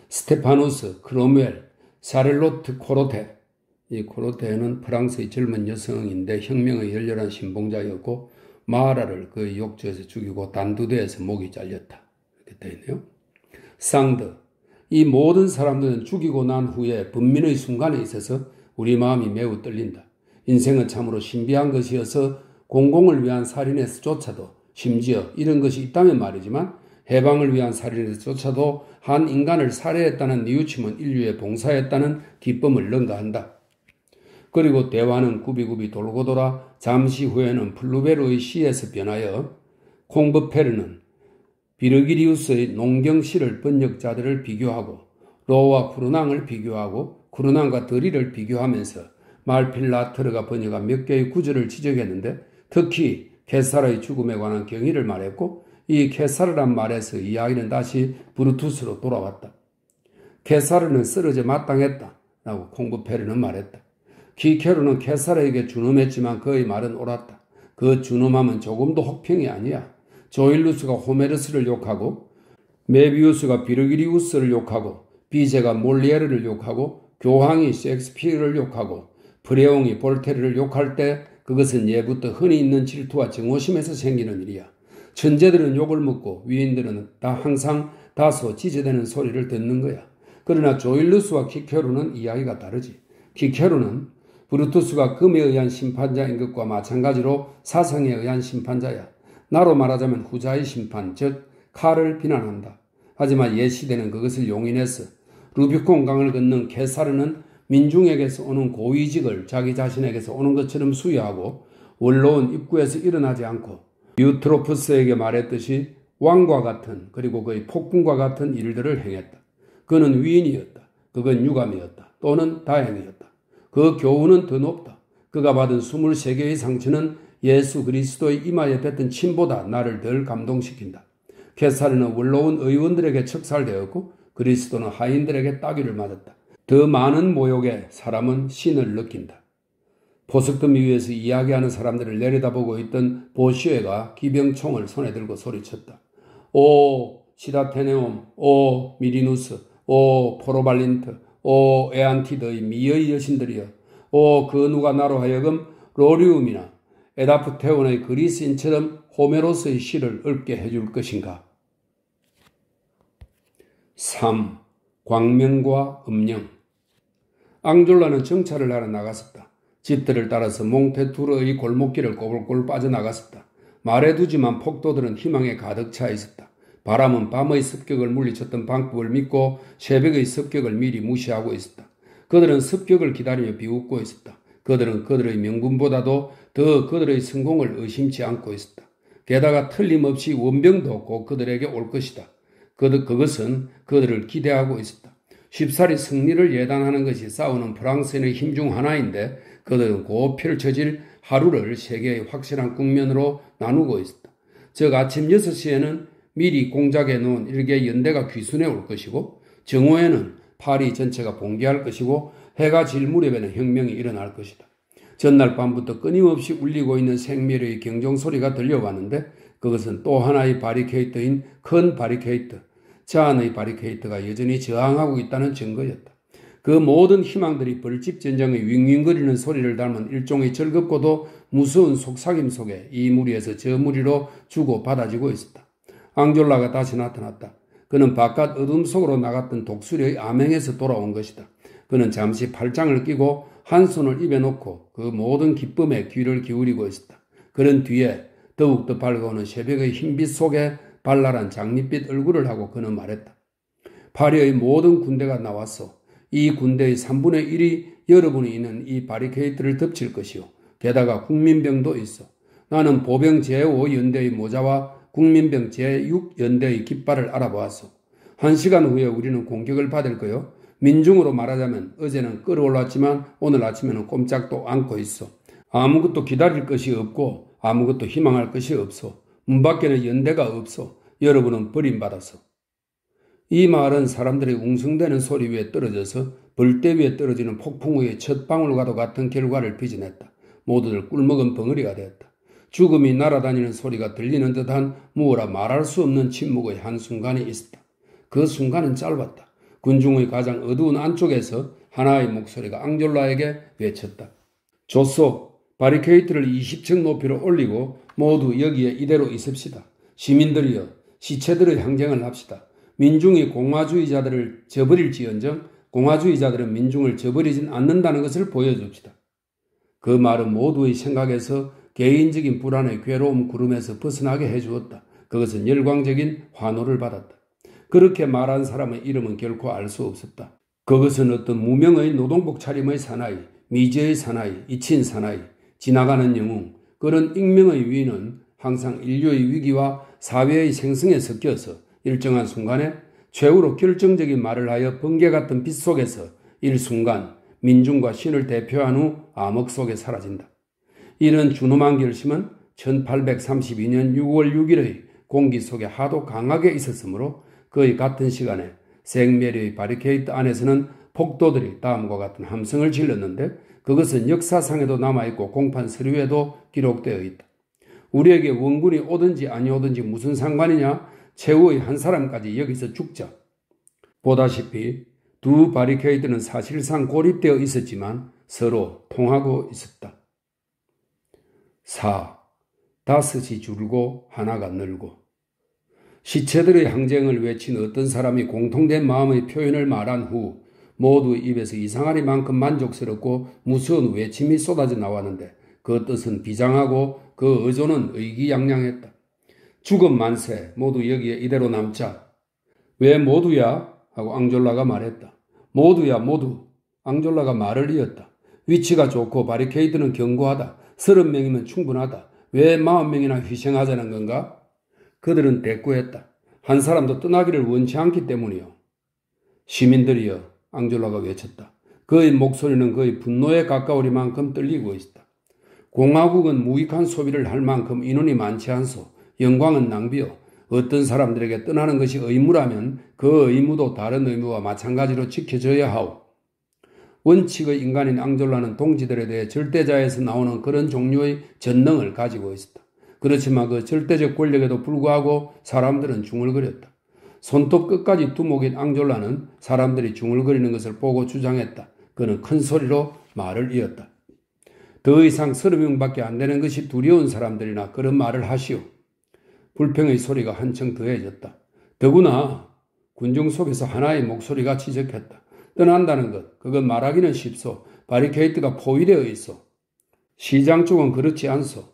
스테파누스, 크로멜, 사렐로트 코로테. 이 코로테는 프랑스의 젊은 여성인데 혁명의 열렬한 신봉자였고 마라를 그의 욕조에서 죽이고 단두대에서 목이 잘렸다. 이렇게 되어 있네요. 상드. 이 모든 사람들은 죽이고 난 후에 분민의 순간에 있어서 우리 마음이 매우 떨린다. 인생은 참으로 신비한 것이어서 공공을 위한 살인에서조차도 심지어 이런 것이 있다면 말이지만 해방을 위한 살인에서조차도 한 인간을 살해했다는 뉘우침은 인류의 봉사였다는 기쁨을 능가한다. 그리고 대화는 굽이굽이 돌고 돌아 잠시 후에는 플루베르의 시에서 변하여 콩브페르는 비르기리우스의 농경시를 번역자들을 비교하고 로와 쿠르낭을 비교하고 쿠르낭과 드리를 비교하면서 말필라트르가 번역한 몇 개의 구절을 지적했는데 특히 케사르의 죽음에 관한 경위를 말했고 이 케사르란 말에서 이야기는 다시 브루투스로 돌아왔다. 케사르는 쓰러져 마땅했다 라고 콩브페르는 말했다. 키케로는 케사르에게 준엄했지만 그의 말은 옳았다. 그 준엄함은 조금도 혹평이 아니야. 조일루스가 호메르스를 욕하고 메비우스가 비르기리우스를 욕하고 비제가 몰리에르를 욕하고 교황이 셰익스피어를 욕하고 브레옹이 볼테르를 욕할 때 그것은 예부터 흔히 있는 질투와 증오심에서 생기는 일이야. 천재들은 욕을 먹고 위인들은 다 항상 다소 지저대는 소리를 듣는 거야. 그러나 조일루스와 키케로는 이야기가 다르지. 키케로는 브루투스가 금에 의한 심판자인 것과 마찬가지로 사상에 의한 심판자야. 나로 말하자면 후자의 심판, 즉 칼을 비난한다. 하지만 옛 시대는 그것을 용인했어. 루비콘 강을 건넌 케사르는 민중에게서 오는 고위직을 자기 자신에게서 오는 것처럼 수여하고 원로원 입구에서 일어나지 않고 유트로프스에게 말했듯이 왕과 같은 그리고 그의 폭군과 같은 일들을 행했다. 그는 위인이었다. 그건 유감이었다. 또는 다행이었다. 그 교훈은 더 높다. 그가 받은 23개의 상처는 예수 그리스도의 이마에 뱉은 침보다 나를 덜 감동시킨다. 케사르는 원로원 의원들에게 척살되었고 그리스도는 하인들에게 따귀를 맞았다. 더 많은 모욕에 사람은 신을 느낀다. 보석더미 위에서 이야기하는 사람들을 내려다보고 있던 보시에가 기병총을 손에 들고 소리쳤다. 오 시다테네옴, 오 미리누스, 오 포로발린트, 오 에안티드의 미의 여신들이여, 오 그 누가 나로 하여금 로리움이나 에다프테온의 그리스인처럼 호메로스의 시를 읊게 해줄 것인가. 3. 광명과 음령. 앙졸라는 정찰을 하러 나갔었다. 집들을 따라서 몽테투르의 골목길을 꼬불꼬불 빠져나갔었다. 말해두지만 폭도들은 희망에 가득 차 있었다. 바람은 밤의 습격을 물리쳤던 방법을 믿고 새벽의 습격을 미리 무시하고 있었다. 그들은 습격을 기다리며 비웃고 있었다. 그들은 그들의 명분보다도 더 그들의 성공을 의심치 않고 있었다. 게다가 틀림없이 원병도 곧 그들에게 올 것이다. 그것은 그들을 기대하고 있었다. 쉽사리 승리를 예단하는 것이 싸우는 프랑스인의 힘 중 하나인데 그들은 곧 펼쳐질 하루를 세계의 확실한 국면으로 나누고 있었다. 즉 아침 6시에는 미리 공작해 놓은 일개 연대가 귀순해 올 것이고 정오에는 파리 전체가 봉기할 것이고 해가 질 무렵에는 혁명이 일어날 것이다. 전날 밤부터 끊임없이 울리고 있는 생멸의 경종 소리가 들려왔는데 그것은 또 하나의 바리케이트인 큰 바리케이트, 저 안의 바리케이트가 여전히 저항하고 있다는 증거였다. 그 모든 희망들이 벌집 전쟁의 윙윙거리는 소리를 닮은 일종의 즐겁고도 무서운 속삭임 속에 이 무리에서 저 무리로 주고받아지고 있었다. 앙졸라가 다시 나타났다. 그는 바깥 어둠 속으로 나갔던 독수리의 암행에서 돌아온 것이다. 그는 잠시 팔짱을 끼고 한 손을 입에 놓고 그 모든 기쁨에 귀를 기울이고 있었다. 그런 뒤에 더욱더 밝아오는 새벽의 흰빛 속에 발랄한 장밋빛 얼굴을 하고 그는 말했다. 파리의 모든 군대가 나왔어. 이 군대의 3분의 1이 여러분이 있는 이 바리케이트를 덮칠 것이요. 게다가 국민병도 있어. 나는 보병 제5연대의 모자와 국민병 제6연대의 깃발을 알아보았어. 1시간 후에 우리는 공격을 받을 거요. 민중으로 말하자면 어제는 끌어올랐지만 오늘 아침에는 꼼짝도 않고 있어. 아무것도 기다릴 것이 없고 아무것도 희망할 것이 없어. 문 밖에는 연대가 없어. 여러분은 버림받았어. 이 말은 사람들의 웅성대는 소리 위에 떨어져서 벌대 위에 떨어지는 폭풍우의 첫 방울과도 같은 결과를 빚어냈다. 모두들 꿀먹은 벙어리가 되었다. 죽음이 날아다니는 소리가 들리는 듯한 무어라 말할 수 없는 침묵의 한순간이 있었다. 그 순간은 짧았다. 군중의 가장 어두운 안쪽에서 하나의 목소리가 앙졸라에게 외쳤다. 좋소. 바리케이트를 20층 높이로 올리고 모두 여기에 이대로 있읍시다. 시민들이여 시체들의 항쟁을 합시다. 민중이 공화주의자들을 저버릴지언정 공화주의자들은 민중을 저버리진 않는다는 것을 보여줍시다. 그 말은 모두의 생각에서 개인적인 불안의 괴로움 구름에서 벗어나게 해주었다. 그것은 열광적인 환호를 받았다. 그렇게 말한 사람의 이름은 결코 알 수 없었다. 그것은 어떤 무명의 노동복 차림의 사나이, 미제의 사나이, 잊힌 사나이, 지나가는 영웅, 그런 익명의 위는 항상 인류의 위기와 사회의 생성에 섞여서 일정한 순간에 최후로 결정적인 말을 하여 번개 같은 빛 속에서 일순간 민중과 신을 대표한 후 암흑 속에 사라진다. 이런 준엄한 결심은 1832년 6월 6일의 공기 속에 하도 강하게 있었으므로 거의 같은 시간에 생메리의 바리케이트 안에서는 폭도들이 다음과 같은 함성을 질렀는데 그것은 역사상에도 남아있고 공판 서류에도 기록되어 있다. 우리에게 원군이 오든지 아니오든지 무슨 상관이냐? 최후의 한 사람까지 여기서 죽자. 보다시피 두 바리케이드는 사실상 고립되어 있었지만 서로 통하고 있었다. 4. 다섯이 줄고 하나가 늘고. 시체들의 항쟁을 외친 어떤 사람이 공통된 마음의 표현을 말한 후 모두 입에서 이상하리만큼 만족스럽고 무서운 외침이 쏟아져 나왔는데 그 뜻은 비장하고 그 의존은 의기양양했다. 죽음 만세, 모두 여기에 이대로 남자. 왜 모두야? 하고 앙졸라가 말했다. 모두야 모두. 앙졸라가 말을 이었다. 위치가 좋고 바리케이드는 견고하다. 30명이면 충분하다. 왜 40명이나 희생하자는 건가? 그들은 대꾸했다. 한 사람도 떠나기를 원치 않기 때문이요. 시민들이여, 앙졸라가 외쳤다. 그의 목소리는 거의 분노에 가까우리만큼 떨리고 있었다. 공화국은 무익한 소비를 할 만큼 인원이 많지 않소. 영광은 낭비요. 어떤 사람들에게 떠나는 것이 의무라면 그 의무도 다른 의무와 마찬가지로 지켜져야 하오. 원칙의 인간인 앙졸라는 동지들에 대해 절대자에서 나오는 그런 종류의 전능을 가지고 있었다. 그렇지만 그 절대적 권력에도 불구하고 사람들은 중얼거렸다. 손톱 끝까지 두목인 앙졸라는 사람들이 중얼거리는 것을 보고 주장했다. 그는 큰 소리로 말을 이었다. 더 이상 30명밖에 안 되는 것이 두려운 사람들이나 그런 말을 하시오. 불평의 소리가 한층 더해졌다. 더구나 군중 속에서 하나의 목소리가 지적했다. 떠난다는 것, 그건 말하기는 쉽소. 바리케이트가 포위되어 있어. 시장 쪽은 그렇지 않소.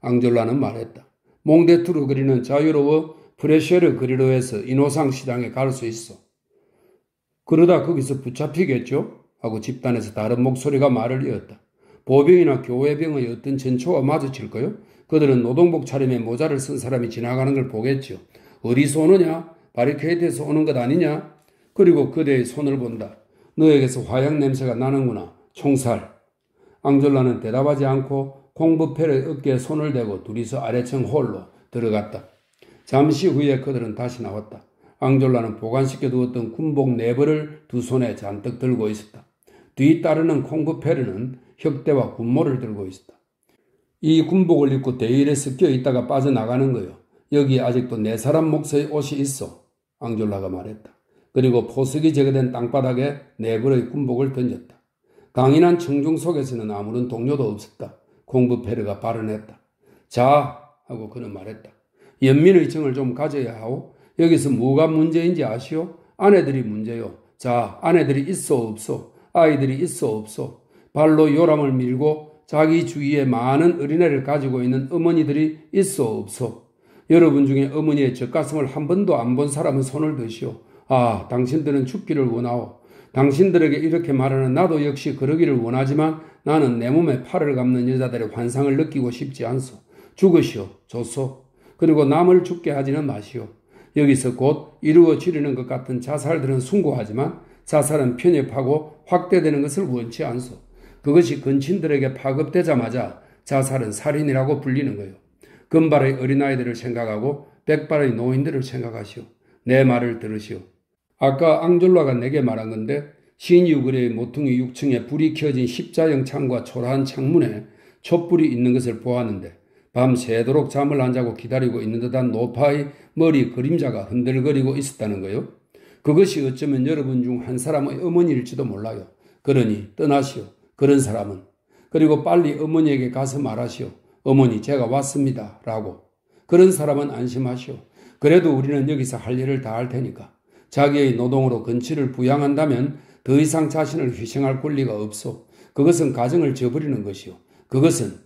앙졸라는 말했다. 몽데투르 거리는 자유로워 프레쉐르 거리로 해서 인호상 시장에 갈 수 있어. 그러다 거기서 붙잡히겠죠? 하고 집단에서 다른 목소리가 말을 이었다. 보병이나 교회병의 어떤 전초와 마주칠까요? 그들은 노동복 차림에 모자를 쓴 사람이 지나가는 걸 보겠죠. 어디서 오느냐? 바리케이트에서 오는 것 아니냐? 그리고 그대의 손을 본다. 너에게서 화약 냄새가 나는구나. 총살. 앙졸라는 대답하지 않고 콩부펠의 어깨에 손을 대고 둘이서 아래층 홀로 들어갔다. 잠시 후에 그들은 다시 나왔다. 앙졸라는 보관시켜 두었던 군복 4벌을 두 손에 잔뜩 들고 있었다. 뒤따르는 콩부페르는 혁대와 군모를 들고 있었다. 이 군복을 입고 대일에 섞여 있다가 빠져나가는 거요. 여기 아직도 4사람 몫의 옷이 있어. 앙졸라가 말했다. 그리고 포석이 제거된 땅바닥에 네벌의 군복을 던졌다. 강인한 청중 속에서는 아무런 동료도 없었다. 공부페르가 발언했다. 자, 하고 그는 말했다. 연민의 정을 좀 가져야 하오. 여기서 뭐가 문제인지 아시오? 아내들이 문제요. 자, 아내들이 있어 없어? 아이들이 있어 없어? 발로 요람을 밀고 자기 주위에 많은 어린애를 가지고 있는 어머니들이 있어 없어? 여러분 중에 어머니의 젖가슴을 한 번도 안 본 사람은 손을 드시오. 아, 당신들은 죽기를 원하오. 당신들에게 이렇게 말하는 나도 역시 그러기를 원하지만 나는 내 몸에 팔을 감는 여자들의 환상을 느끼고 싶지 않소. 죽으시오. 좋소. 그리고 남을 죽게 하지는 마시오. 여기서 곧 이루어지려는 것 같은 자살들은 숭고하지만 자살은 편협하고 확대되는 것을 원치 않소. 그것이 근친들에게 파급되자마자 자살은 살인이라고 불리는 거요. 금발의 어린아이들을 생각하고 백발의 노인들을 생각하시오. 내 말을 들으시오. 아까 앙졸라가 내게 말한 건데 신유그레의 모퉁이 6층에 불이 켜진 십자형 창과 초라한 창문에 촛불이 있는 것을 보았는데 밤새도록 잠을 안 자고 기다리고 있는 듯한 노파의 머리 그림자가 흔들거리고 있었다는 거요. 그것이 어쩌면 여러분 중 한 사람의 어머니일지도 몰라요. 그러니 떠나시오. 그런 사람은. 그리고 빨리 어머니에게 가서 말하시오. 어머니 제가 왔습니다. 라고. 그런 사람은 안심하시오. 그래도 우리는 여기서 할 일을 다 할 테니까. 자기의 노동으로 근치를 부양한다면 더 이상 자신을 희생할 권리가 없소. 그것은 가정을 저버리는 것이오. 그것은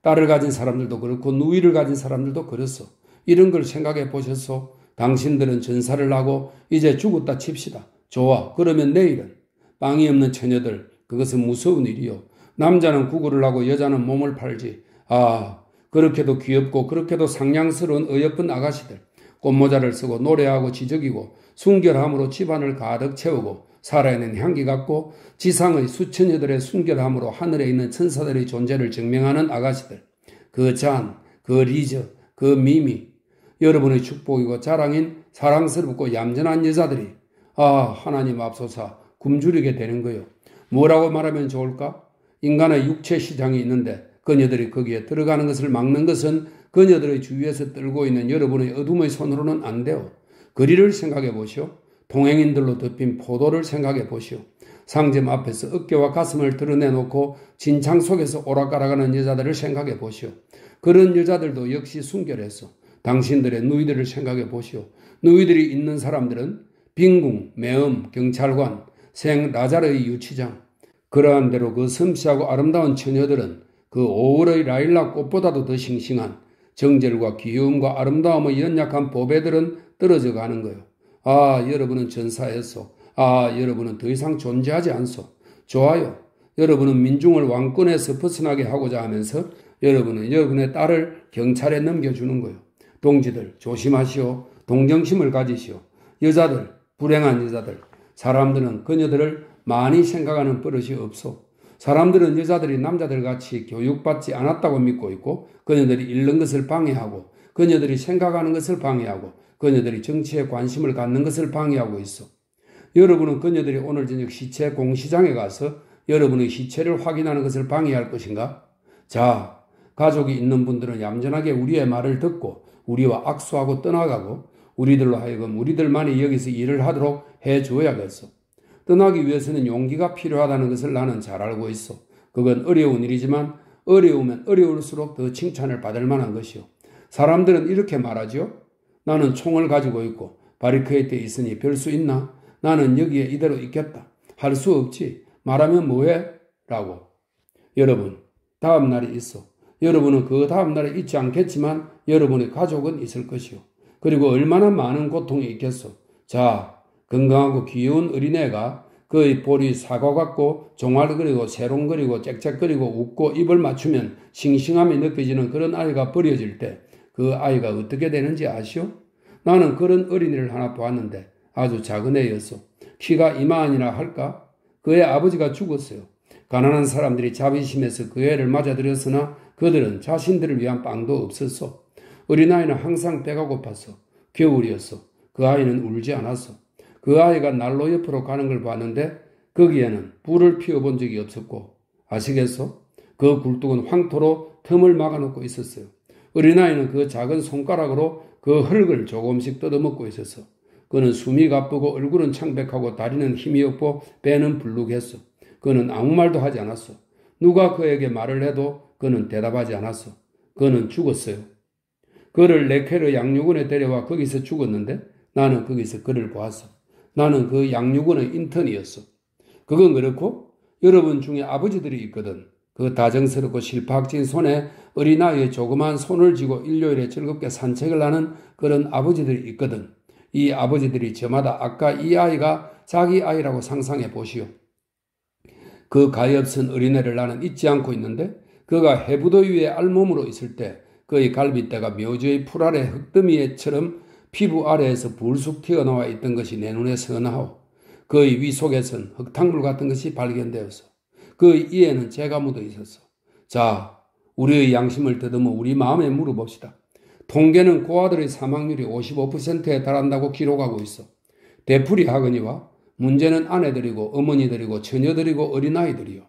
딸을 가진 사람들도 그렇고 누이를 가진 사람들도 그렇소. 이런 걸 생각해 보셨소? 당신들은 전사를 하고 이제 죽었다 칩시다. 좋아. 그러면 내일은? 빵이 없는 처녀들. 그것은 무서운 일이요. 남자는 구걸을 하고 여자는 몸을 팔지. 아, 그렇게도 귀엽고 그렇게도 상냥스러운 어여쁜 아가씨들. 꽃모자를 쓰고 노래하고 지적이고 순결함으로 집안을 가득 채우고 살아있는 향기 같고 지상의 수천여들의 순결함으로 하늘에 있는 천사들의 존재를 증명하는 아가씨들. 그 잔, 그 리저, 그 미미. 여러분의 축복이고 자랑인 사랑스럽고 얌전한 여자들이 하나님 앞서사 굶주리게 되는 거요. 뭐라고 말하면 좋을까? 인간의 육체 시장이 있는데 그녀들이 거기에 들어가는 것을 막는 것은 그녀들의 주위에서 떨고 있는 여러분의 어둠의 손으로는 안 돼요. 거리를 생각해 보시오. 동행인들로 덮인 포도를 생각해 보시오. 상점 앞에서 어깨와 가슴을 드러내놓고 진창 속에서 오락가락하는 여자들을 생각해 보시오. 그런 여자들도 역시 순결했어. 당신들의 누이들을 생각해 보시오. 누이들이 있는 사람들은 빈궁, 매음, 경찰관, 생 라자르의 유치장. 그러한 대로 그 섬세하고 아름다운 처녀들은 그 5월의 라일락 꽃보다도 더 싱싱한 정절과 귀여움과 아름다움의 연약한 보배들은 떨어져 가는 거요. 여러분은 전사했소. 여러분은 더 이상 존재하지 않소. 좋아요. 여러분은 민중을 왕권에서 벗어나게 하고자 하면서 여러분은 여러분의 딸을 경찰에 넘겨주는 거요. 동지들 조심하시오. 동정심을 가지시오. 여자들, 불행한 여자들, 사람들은 그녀들을 많이 생각하는 버릇이 없소. 사람들은 여자들이 남자들 같이 교육받지 않았다고 믿고 있고 그녀들이 읽는 것을 방해하고 그녀들이 생각하는 것을 방해하고 그녀들이 정치에 관심을 갖는 것을 방해하고 있어. 여러분은 그녀들이 오늘 저녁 시체 공시장에 가서 여러분의 시체를 확인하는 것을 방해할 것인가? 자, 가족이 있는 분들은 얌전하게 우리의 말을 듣고 우리와 악수하고 떠나가고 우리들로 하여금 우리들만이 여기서 일을 하도록 해줘야겠어. 떠나기 위해서는 용기가 필요하다는 것을 나는 잘 알고 있어. 그건 어려운 일이지만 어려우면 어려울수록 더 칭찬을 받을 만한 것이요. 사람들은 이렇게 말하죠. 나는 총을 가지고 있고 바리케이트에 있으니 별 수 있나? 나는 여기에 이대로 있겠다. 할 수 없지. 말하면 뭐해? 라고. 여러분, 다음 날이 있어. 여러분은 그 다음 날에 있지 않겠지만 여러분의 가족은 있을 것이요. 그리고 얼마나 많은 고통이 있겠어. 자, 건강하고 귀여운 어린애가 그의 볼이 사과 같고 종알거리고 새롱거리고 짹짹거리고 웃고 입을 맞추면 싱싱함이 느껴지는 그런 아이가 버려질 때 그 아이가 어떻게 되는지 아시오? 나는 그런 어린이를 하나 보았는데 아주 작은 애였어. 키가 이마안이나 할까? 그의 아버지가 죽었어요. 가난한 사람들이 자비심에서 그 애를 맞아들였으나 그들은 자신들을 위한 빵도 없었어. 어린아이는 항상 배가 고팠어. 겨울이었어. 그 아이는 울지 않았어. 그 아이가 난로 옆으로 가는 걸 봤는데 거기에는 불을 피워본 적이 없었고 아시겠어? 그 굴뚝은 황토로 틈을 막아놓고 있었어요. 어린아이는 그 작은 손가락으로 그 흙을 조금씩 뜯어먹고 있었어. 그는 숨이 가쁘고 얼굴은 창백하고 다리는 힘이 없고 배는 불룩했어. 그는 아무 말도 하지 않았어. 누가 그에게 말을 해도 그는 대답하지 않았어. 그는 죽었어요. 그를 레케르 양육원에 데려와 거기서 죽었는데 나는 거기서 그를 보았어. 나는 그 양육원의 인턴이었어. 그건 그렇고 여러분 중에 아버지들이 있거든. 그 다정스럽고 실파학진 손에 어린아이의 조그만 손을 쥐고 일요일에 즐겁게 산책을 하는 그런 아버지들이 있거든. 이 아버지들이 저마다 아까 이 아이가 자기 아이라고 상상해 보시오. 그 가엾은 어린애를 나는 잊지 않고 있는데 그가 해부도 위에 알몸으로 있을 때 그의 갈빗대가 묘지의 풀 아래 흙더미처럼 피부 아래에서 불쑥 튀어나와 있던 것이 내 눈에 선하오. 그의 위 속에선 흙탕물 같은 것이 발견되었어. 그의 이에는 재가 묻어 있었어. 자, 우리의 양심을 더듬어 우리 마음에 물어봅시다. 통계는 고아들의 사망률이 55%에 달한다고 기록하고 있어. 되풀이 하거니와 문제는 아내들이고 어머니들이고 처녀들이고 어린아이들이요.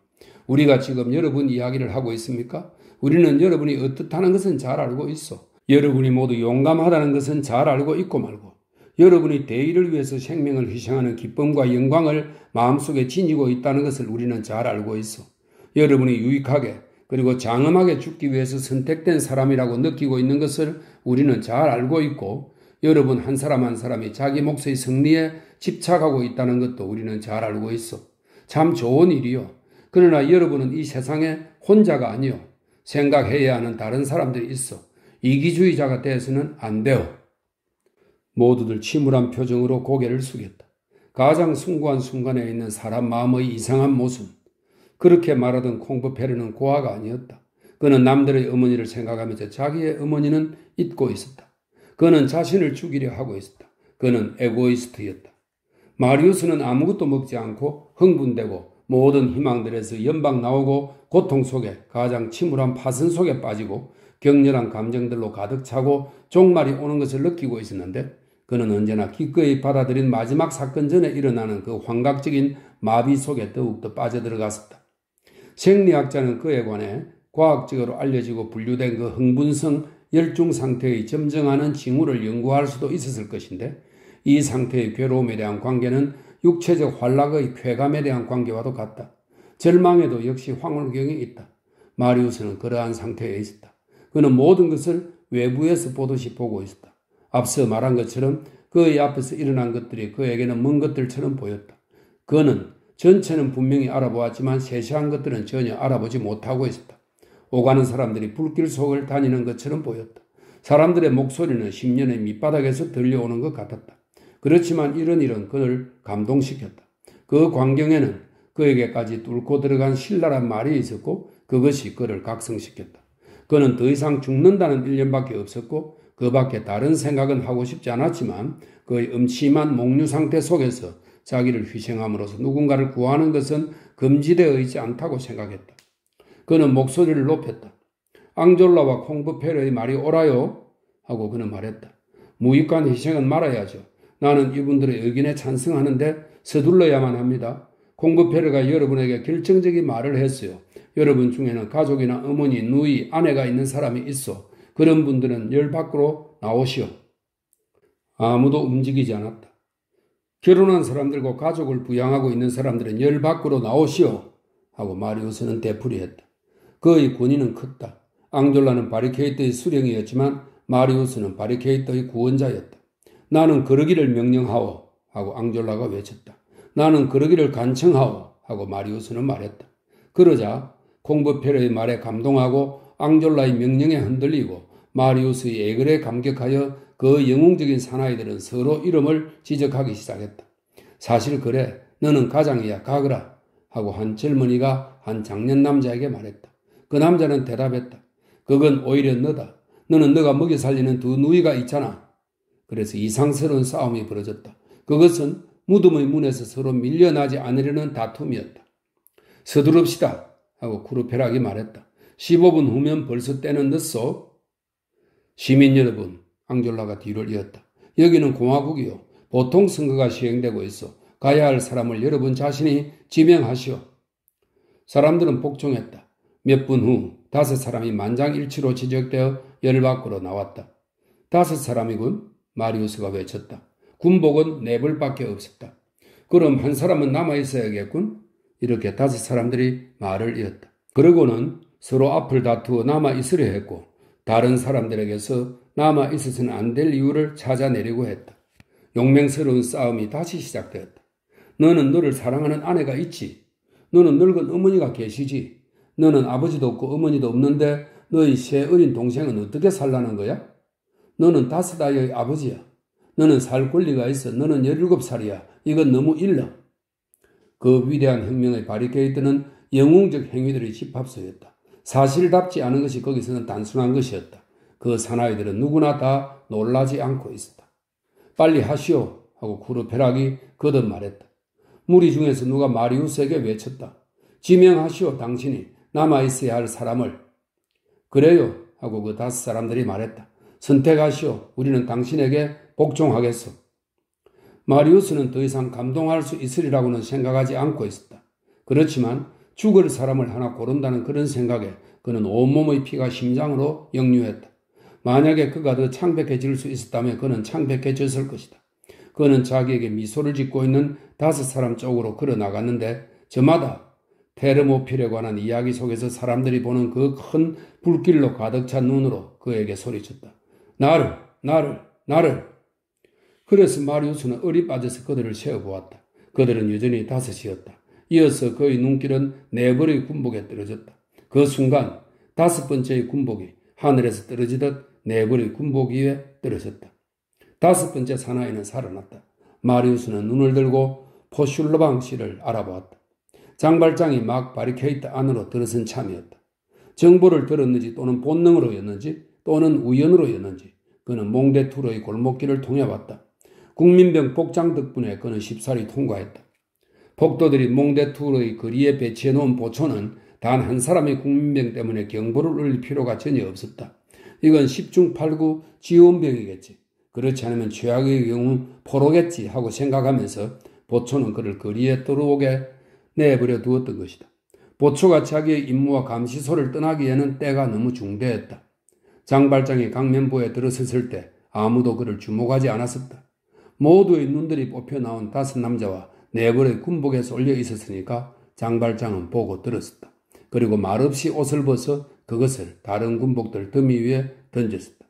우리가 지금 여러분 이야기를 하고 있습니까? 우리는 여러분이 어떻다는 것은 잘 알고 있어. 여러분이 모두 용감하다는 것은 잘 알고 있고 말고 여러분이 대의를 위해서 생명을 희생하는 기쁨과 영광을 마음속에 지니고 있다는 것을 우리는 잘 알고 있어. 여러분이 유익하게 그리고 장엄하게 죽기 위해서 선택된 사람이라고 느끼고 있는 것을 우리는 잘 알고 있고 여러분 한 사람 한 사람이 자기 몫의 승리에 집착하고 있다는 것도 우리는 잘 알고 있어. 참 좋은 일이요. 그러나 여러분은 이 세상에 혼자가 아니요. 생각해야 하는 다른 사람들이 있어. 이기주의자가 되어서는 안 돼요. 모두들 침울한 표정으로 고개를 숙였다. 가장 숭고한 순간에 있는 사람 마음의 이상한 모습. 그렇게 말하던 콩브페르는 고아가 아니었다. 그는 남들의 어머니를 생각하면서 자기의 어머니는 잊고 있었다. 그는 자신을 죽이려 하고 있었다. 그는 에고이스트였다. 마리우스는 아무것도 먹지 않고 흥분되고 모든 희망들에서 연방 나오고 고통 속에 가장 침울한 파선 속에 빠지고 격렬한 감정들로 가득 차고 종말이 오는 것을 느끼고 있었는데 그는 언제나 기꺼이 받아들인 마지막 사건 전에 일어나는 그 환각적인 마비 속에 더욱더 빠져들어갔었다. 생리학자는 그에 관해 과학적으로 알려지고 분류된 그 흥분성 열중 상태의 점증하는 징후를 연구할 수도 있었을 것인데 이 상태의 괴로움에 대한 관계는 육체적 환락의 쾌감에 대한 관계와도 같다. 절망에도 역시 황홀경이 있다. 마리우스는 그러한 상태에 있었다. 그는 모든 것을 외부에서 보듯이 보고 있었다. 앞서 말한 것처럼 그의 앞에서 일어난 것들이 그에게는 먼 것들처럼 보였다. 그는 전체는 분명히 알아보았지만 세세한 것들은 전혀 알아보지 못하고 있었다. 오가는 사람들이 불길 속을 다니는 것처럼 보였다. 사람들의 목소리는 10년의 밑바닥에서 들려오는 것 같았다. 그렇지만 이런 일은 그를 감동시켰다. 그 광경에는 그에게까지 뚫고 들어간 신랄한 말이 있었고 그것이 그를 각성시켰다. 그는 더 이상 죽는다는 일념밖에 없었고 그 밖에 다른 생각은 하고 싶지 않았지만 그의 음침한 몽유 상태 속에서 자기를 희생함으로써 누군가를 구하는 것은 금지되어 있지 않다고 생각했다. 그는 목소리를 높였다. 앙졸라와 콩브페르의 말이 옳아요? 하고 그는 말했다. 무익한 희생은 말아야죠. 나는 이분들의 의견에 찬성하는데 서둘러야만 합니다. 콩브페르가 여러분에게 결정적인 말을 했어요. 여러분 중에는 가족이나 어머니, 누이, 아내가 있는 사람이 있어. 그런 분들은 열 밖으로 나오시오. 아무도 움직이지 않았다. 결혼한 사람들과 가족을 부양하고 있는 사람들은 열 밖으로 나오시오. 하고 마리우스는 되풀이했다. 그의 권위는 컸다. 앙졸라는 바리케이트의 수령이었지만 마리우스는 바리케이트의 구원자였다. 나는 그러기를 명령하오. 하고 앙졸라가 외쳤다. 나는 그러기를 간청하오. 하고 마리우스는 말했다. 그러자 콩브페르의 말에 감동하고 앙졸라의 명령에 흔들리고 마리우스의 애글에 감격하여 그 영웅적인 사나이들은 서로 이름을 지적하기 시작했다. 사실 그래, 너는 가장이야, 가거라. 하고 한 젊은이가 한 장년 남자에게 말했다. 그 남자는 대답했다. 그건 오히려 너다. 너는 너가 먹여 살리는 두 누이가 있잖아. 그래서 이상스러운 싸움이 벌어졌다. 그것은 무덤의 문에서 서로 밀려나지 않으려는 다툼이었다. 서두릅시다. 하고 쿠르페락이 말했다. 15분 후면 벌써 때는 늦소. 시민 여러분, 앙졸라가 뒤를 이었다. 여기는 공화국이요. 보통 선거가 시행되고 있어. 가야 할 사람을 여러분 자신이 지명하시오. 사람들은 복종했다. 몇 분 후 5사람이 만장일치로 지적되어 열 밖으로 나왔다. 5사람이군. 마리우스가 외쳤다. 군복은 4벌밖에 없었다. 그럼 한 사람은 남아있어야겠군? 이렇게 5사람들이 말을 이었다. 그러고는 서로 앞을 다투어 남아있으려 했고 다른 사람들에게서 남아있어서는 안 될 이유를 찾아내려고 했다. 용맹스러운 싸움이 다시 시작되었다. 너는 너를 사랑하는 아내가 있지. 너는 늙은 어머니가 계시지. 너는 아버지도 없고 어머니도 없는데 너희 새 어린 동생은 어떻게 살라는 거야? 너는 5아이의 아버지야. 너는 살 권리가 있어. 너는 17살이야. 이건 너무 일러. 그 위대한 혁명의 바리케이드는 영웅적 행위들의 집합소였다. 사실답지 않은 것이 거기서는 단순한 것이었다. 그 사나이들은 누구나 다 놀라지 않고 있었다. 빨리 하시오 하고 쿠르페락이 거듭 말했다. 무리 중에서 누가 마리우스에게 외쳤다. 지명하시오 당신이 남아있어야 할 사람을. 그래요 하고 그 5사람들이 말했다. 선택하시오. 우리는 당신에게 복종하겠소. 마리우스는 더 이상 감동할 수 있으리라고는 생각하지 않고 있었다. 그렇지만 죽을 사람을 하나 고른다는 그런 생각에 그는 온몸의 피가 심장으로 역류했다. 만약에 그가 더 창백해질 수 있었다면 그는 창백해졌을 것이다. 그는 자기에게 미소를 짓고 있는 5사람 쪽으로 걸어나갔는데 저마다 테르모필에 관한 이야기 속에서 사람들이 보는 그 큰 불길로 가득 찬 눈으로 그에게 소리쳤다. 나를. 그래서 마리우스는 얼이 빠져서 그들을 세어보았다. 그들은 여전히 5이었다. 이어서 그의 눈길은 4벌의 군복에 떨어졌다. 그 순간 5번째의 군복이 하늘에서 떨어지듯 4벌의 군복 위에 떨어졌다. 5번째 사나이는 살아났다. 마리우스는 눈을 들고 포슐러방 씨를 알아보았다. 장발장이 막 바리케이트 안으로 들어선 참이었다. 정보를 들었는지 또는 본능으로였는지 또는 우연으로였는지 그는 몽데투르의 골목길을 통해 왔다. 국민병 복장 덕분에 그는 쉽사리 통과했다. 폭도들이 몽데투르의 거리에 배치해놓은 보초는 단 한 사람의 국민병 때문에 경보를 울릴 필요가 전혀 없었다. 이건 10중 8구 지원병이겠지. 그렇지 않으면 최악의 경우 포로겠지 하고 생각하면서 보초는 그를 거리에 들어오게 내버려 두었던 것이다. 보초가 자기의 임무와 감시소를 떠나기에는 때가 너무 중대했다. 장발장이 강면부에 들어섰을 때 아무도 그를 주목하지 않았었다. 모두의 눈들이 뽑혀 나온 5남자와 4벌의 군복에 쏠려 있었으니까 장발장은 보고 들었었다. 그리고 말없이 옷을 벗어 그것을 다른 군복들 더미 위에 던졌었다.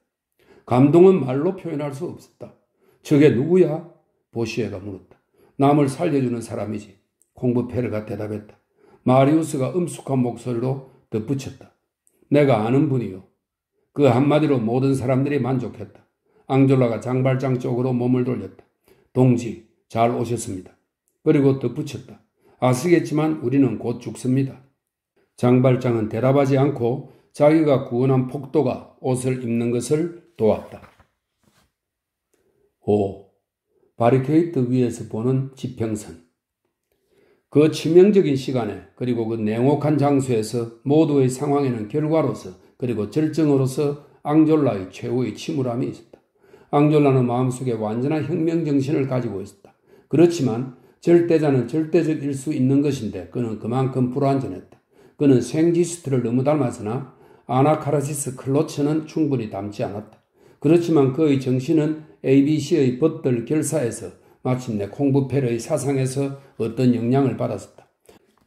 감동은 말로 표현할 수 없었다. 저게 누구야? 보시에가 물었다. 남을 살려주는 사람이지. 콩부페르가 대답했다. 마리우스가 음숙한 목소리로 덧붙였다. 내가 아는 분이요. 그 한마디로 모든 사람들이 만족했다. 앙졸라가 장발장 쪽으로 몸을 돌렸다. 동지, 잘 오셨습니다. 그리고 덧붙였다. 아시겠지만 우리는 곧 죽습니다. 장발장은 대답하지 않고 자기가 구원한 폭도가 옷을 입는 것을 도왔다. 5. 바리케이트 위에서 보는 지평선. 그 치명적인 시간에 그리고 그 냉혹한 장소에서 모두의 상황에는 결과로서 그리고 절정으로서 앙졸라의 최후의 침울함이 있었다. 앙졸라는 마음속에 완전한 혁명정신을 가지고 있었다. 그렇지만 절대자는 절대적일 수 있는 것인데 그는 그만큼 불완전했다. 그는 생지스트를 너무 닮았으나 아나카라시스 클로츠는 충분히 닮지 않았다. 그렇지만 그의 정신은 ABC의 벗들 결사에서 마침내 콩부페르의 사상에서 어떤 영향을 받았었다.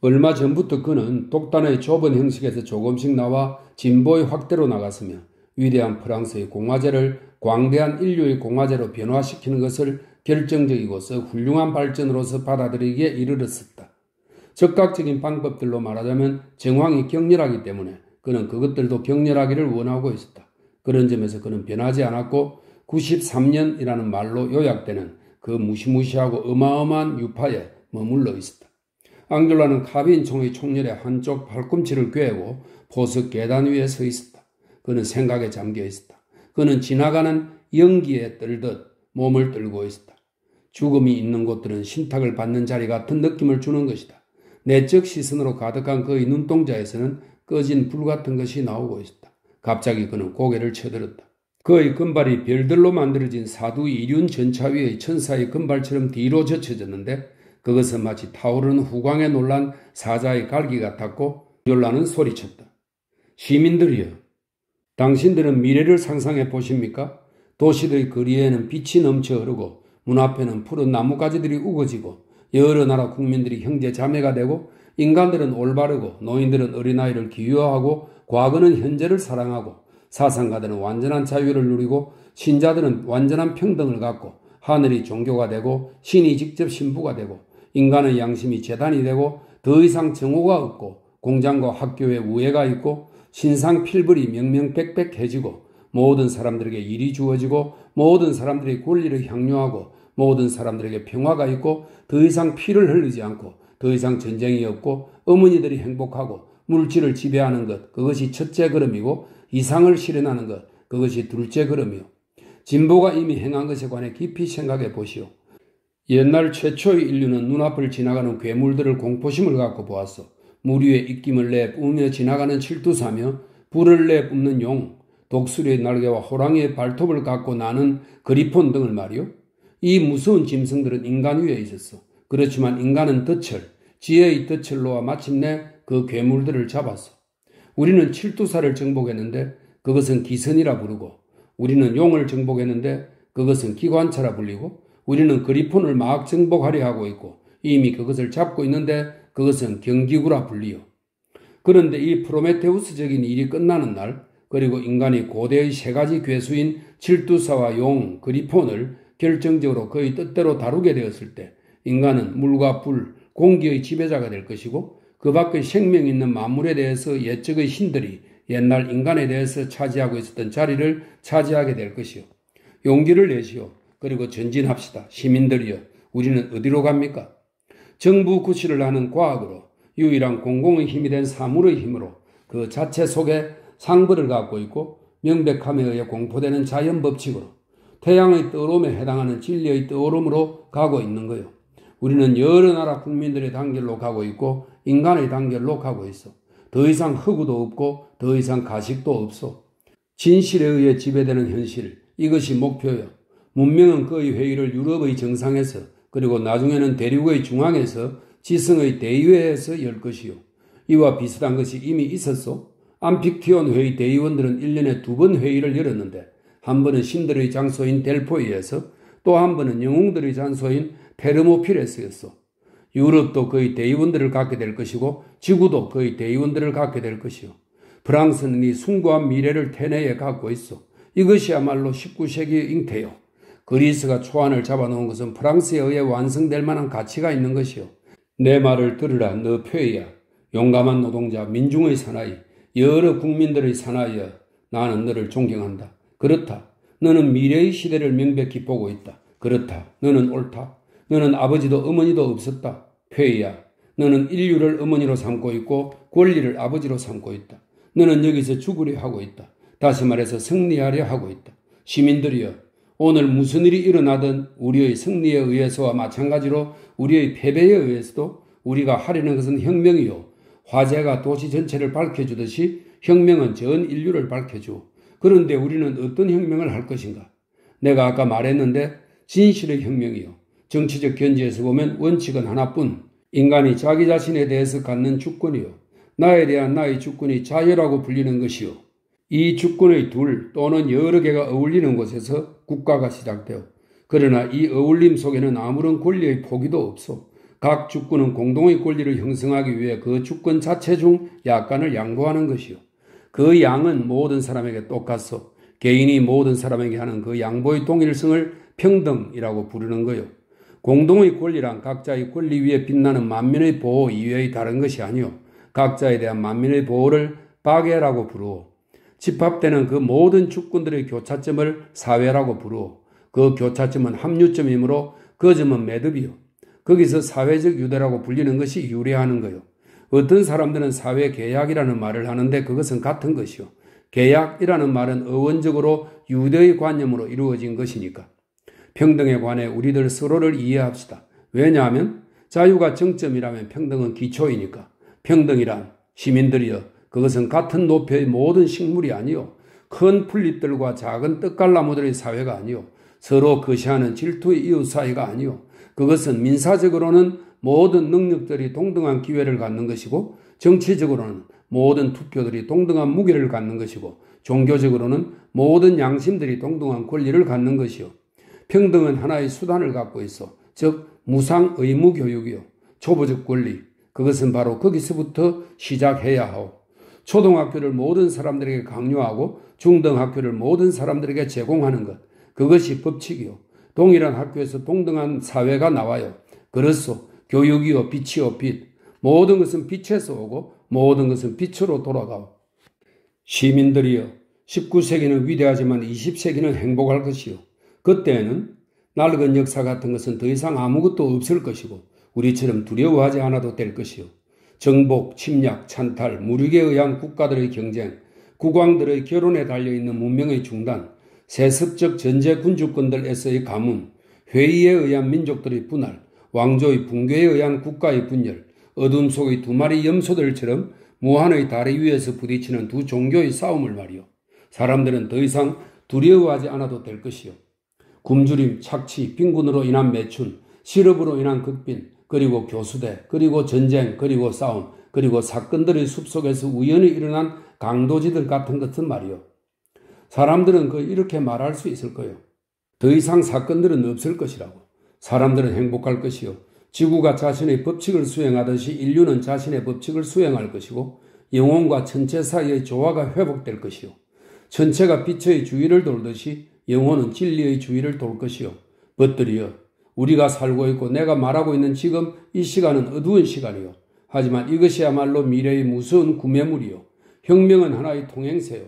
얼마 전부터 그는 독단의 좁은 형식에서 조금씩 나와 진보의 확대로 나갔으며 위대한 프랑스의 공화제를 광대한 인류의 공화제로 변화시키는 것을 결정적이고서 훌륭한 발전으로서 받아들이기에 이르렀었다. 적극적인 방법들로 말하자면 정황이 격렬하기 때문에 그는 그것들도 격렬하기를 원하고 있었다. 그런 점에서 그는 변하지 않았고 93년이라는 말로 요약되는 그 무시무시하고 어마어마한 유파에 머물러 있었다. 앙졸라는 카빈총의 총열에 한쪽 팔꿈치를 꿰고 보석 계단 위에 서 있었다. 그는 생각에 잠겨 있었다. 그는 지나가는 연기에 떨듯 몸을 떨고 있었다. 죽음이 있는 곳들은 신탁을 받는 자리 같은 느낌을 주는 것이다. 내적 시선으로 가득한 그의 눈동자에서는 꺼진 불 같은 것이 나오고 있었다. 갑자기 그는 고개를 쳐들었다. 그의 금발이 별들로 만들어진 사두 이륜 전차 위의 천사의 금발처럼 뒤로 젖혀졌는데 그것은 마치 타오르는 후광에 놀란 사자의 갈기 같았고 앙졸라는 소리쳤다. 시민들이여, 당신들은 미래를 상상해 보십니까? 도시의 거리에는 빛이 넘쳐 흐르고 문 앞에는 푸른 나뭇가지들이 우거지고 여러 나라 국민들이 형제 자매가 되고 인간들은 올바르고 노인들은 어린아이를 기유하고 과거는 현재를 사랑하고 사상가들은 완전한 자유를 누리고 신자들은 완전한 평등을 갖고 하늘이 종교가 되고 신이 직접 신부가 되고 인간의 양심이 재단이 되고 더 이상 정오가 없고 공장과 학교에 우애가 있고 신상 필벌이 명명백백해지고 모든 사람들에게 일이 주어지고 모든 사람들이 권리를 향유하고 모든 사람들에게 평화가 있고 더 이상 피를 흘리지 않고 더 이상 전쟁이 없고 어머니들이 행복하고 물질을 지배하는 것 그것이 첫째 걸음이고 이상을 실현하는 것 그것이 둘째 걸음이요. 진보가 이미 행한 것에 관해 깊이 생각해 보시오. 옛날 최초의 인류는 눈앞을 지나가는 괴물들을 공포심을 갖고 보았어. 물 위에 입김을 내 뿜으며 지나가는 칠두사며 불을 내 뿜는 용, 독수리의 날개와 호랑이의 발톱을 갖고 나는 그리폰 등을 말이요. 이 무서운 짐승들은 인간 위에 있었어. 그렇지만 인간은 덫을, 지혜의 덫을 놓아 마침내 그 괴물들을 잡았어. 우리는 칠두사를 정복했는데 그것은 기선이라 부르고 우리는 용을 정복했는데 그것은 기관차라 불리고 우리는 그리폰을 막 정복하려 하고 있고 이미 그것을 잡고 있는데 그것은 경기구라 불리요. 그런데 이 프로메테우스적인 일이 끝나는 날 그리고 인간이 고대의 세 가지 괴수인 칠두사와 용, 그리폰을 결정적으로 그의 뜻대로 다루게 되었을 때 인간은 물과 불, 공기의 지배자가 될 것이고 그 밖의 생명 있는 만물에 대해서 옛적의 신들이 옛날 인간에 대해서 차지하고 있었던 자리를 차지하게 될 것이요. 용기를 내시오. 그리고 전진합시다. 시민들이여, 우리는 어디로 갑니까? 정부 구실을 하는 과학으로 유일한 공공의 힘이 된 사물의 힘으로 그 자체 속에 상부를 갖고 있고 명백함에 의해 공포되는 자연법칙으로 태양의 떠오름에 해당하는 진리의 떠오름으로 가고 있는 거요. 우리는 여러 나라 국민들의 단결로 가고 있고 인간의 단결로 가고 있어. 더 이상 허구도 없고 더 이상 가식도 없어. 진실에 의해 지배되는 현실, 이것이 목표요. 문명은 그의 회의를 유럽의 정상에서 그리고 나중에는 대륙의 중앙에서 지성의 대의회에서 열 것이요. 이와 비슷한 것이 이미 있었소. 암픽티온 회의 대의원들은 1년에 2번 회의를 열었는데 한 번은 신들의 장소인 델포이에서 또 한 번은 영웅들의 장소인 테르모필에서였소. 유럽도 그의 대의원들을 갖게 될 것이고 지구도 그의 대의원들을 갖게 될 것이요. 프랑스는 이 숭고한 미래를 테내에 갖고 있어. 이것이야말로 19세기의 잉태요. 그리스가 초안을 잡아놓은 것은 프랑스에 의해 완성될 만한 가치가 있는 것이요. 내 말을 들으라 너 표이야. 용감한 노동자 민중의 사나이 여러 국민들의 사나이여 나는 너를 존경한다. 그렇다. 너는 미래의 시대를 명백히 보고 있다. 그렇다. 너는 옳다. 너는 아버지도 어머니도 없었다. 표이야. 너는 인류를 어머니로 삼고 있고 권리를 아버지로 삼고 있다. 너는 여기서 죽으려 하고 있다. 다시 말해서 승리하려 하고 있다. 시민들이여 오늘 무슨 일이 일어나든 우리의 승리에 의해서와 마찬가지로 우리의 패배에 의해서도 우리가 하려는 것은 혁명이요. 화재가 도시 전체를 밝혀주듯이 혁명은 전 인류를 밝혀주오. 그런데 우리는 어떤 혁명을 할 것인가? 내가 아까 말했는데 진실의 혁명이요. 정치적 견지에서 보면 원칙은 하나뿐 인간이 자기 자신에 대해서 갖는 주권이요. 나에 대한 나의 주권이 자유라고 불리는 것이요. 이 주권의 둘 또는 여러 개가 어울리는 곳에서 국가가 시작되어 그러나 이 어울림 속에는 아무런 권리의 포기도 없어. 각 주권은 공동의 권리를 형성하기 위해 그 주권 자체 중 약간을 양보하는 것이요. 그 양은 모든 사람에게 똑같소. 개인이 모든 사람에게 하는 그 양보의 동일성을 평등이라고 부르는 거요. 공동의 권리란 각자의 권리 위에 빛나는 만민의 보호 이외의 다른 것이 아니요. 각자에 대한 만민의 보호를 박애라고 부르오. 집합되는 그 모든 주권들의 교차점을 사회라고 부르오. 그 교차점은 합류점이므로 그 점은 매듭이요. 거기서 사회적 유대라고 불리는 것이 유래하는 거요. 어떤 사람들은 사회계약이라는 말을 하는데 그것은 같은 것이요. 계약이라는 말은 어원적으로 유대의 관념으로 이루어진 것이니까. 평등에 관해 우리들 서로를 이해합시다. 왜냐하면 자유가 정점이라면 평등은 기초이니까. 평등이란 시민들이여 그것은 같은 높이의 모든 식물이 아니요. 큰 풀잎들과 작은 떡갈나무들의 사회가 아니요. 서로 거시하는 질투의 이웃 사이가 아니요. 그것은 민사적으로는 모든 능력들이 동등한 기회를 갖는 것이고 정치적으로는 모든 투표들이 동등한 무게를 갖는 것이고 종교적으로는 모든 양심들이 동등한 권리를 갖는 것이요. 평등은 하나의 수단을 갖고 있어. 즉 무상 의무 교육이요. 초보적 권리. 그것은 바로 거기서부터 시작해야 하오. 초등학교를 모든 사람들에게 강요하고 중등학교를 모든 사람들에게 제공하는 것. 그것이 법칙이요. 동일한 학교에서 동등한 사회가 나와요. 그렇소. 교육이요. 빛이요. 빛. 모든 것은 빛에서 오고 모든 것은 빛으로 돌아가오. 시민들이여. 19세기는 위대하지만 20세기는 행복할 것이요. 그때는 낡은 역사 같은 것은 더 이상 아무것도 없을 것이고 우리처럼 두려워하지 않아도 될 것이요. 정복, 침략, 찬탈, 무력에 의한 국가들의 경쟁, 국왕들의 결혼에 달려있는 문명의 중단, 세습적 전제 군주권들에서의 가뭄, 회의에 의한 민족들의 분할, 왕조의 붕괴에 의한 국가의 분열, 어둠 속의 두 마리 염소들처럼 무한의 다리 위에서 부딪히는 두 종교의 싸움을 말이요. 사람들은 더 이상 두려워하지 않아도 될 것이요. 굶주림, 착취, 빈곤으로 인한 매춘, 실업으로 인한 극빈, 그리고 교수대, 그리고 전쟁, 그리고 싸움, 그리고 사건들의 숲속에서 우연히 일어난 강도지들 같은 것은 말이요. 사람들은 이렇게 말할 수 있을 거예요. 더 이상 사건들은 없을 것이라고. 사람들은 행복할 것이요. 지구가 자신의 법칙을 수행하듯이 인류는 자신의 법칙을 수행할 것이고 영혼과 천체 사이의 조화가 회복될 것이요. 천체가 빛의 주위를 돌듯이 영혼은 진리의 주위를 돌 것이요. 벗들이여. 우리가 살고 있고 내가 말하고 있는 지금 이 시간은 어두운 시간이요. 하지만 이것이야말로 미래의 무서운 구매물이요. 혁명은 하나의 통행세요.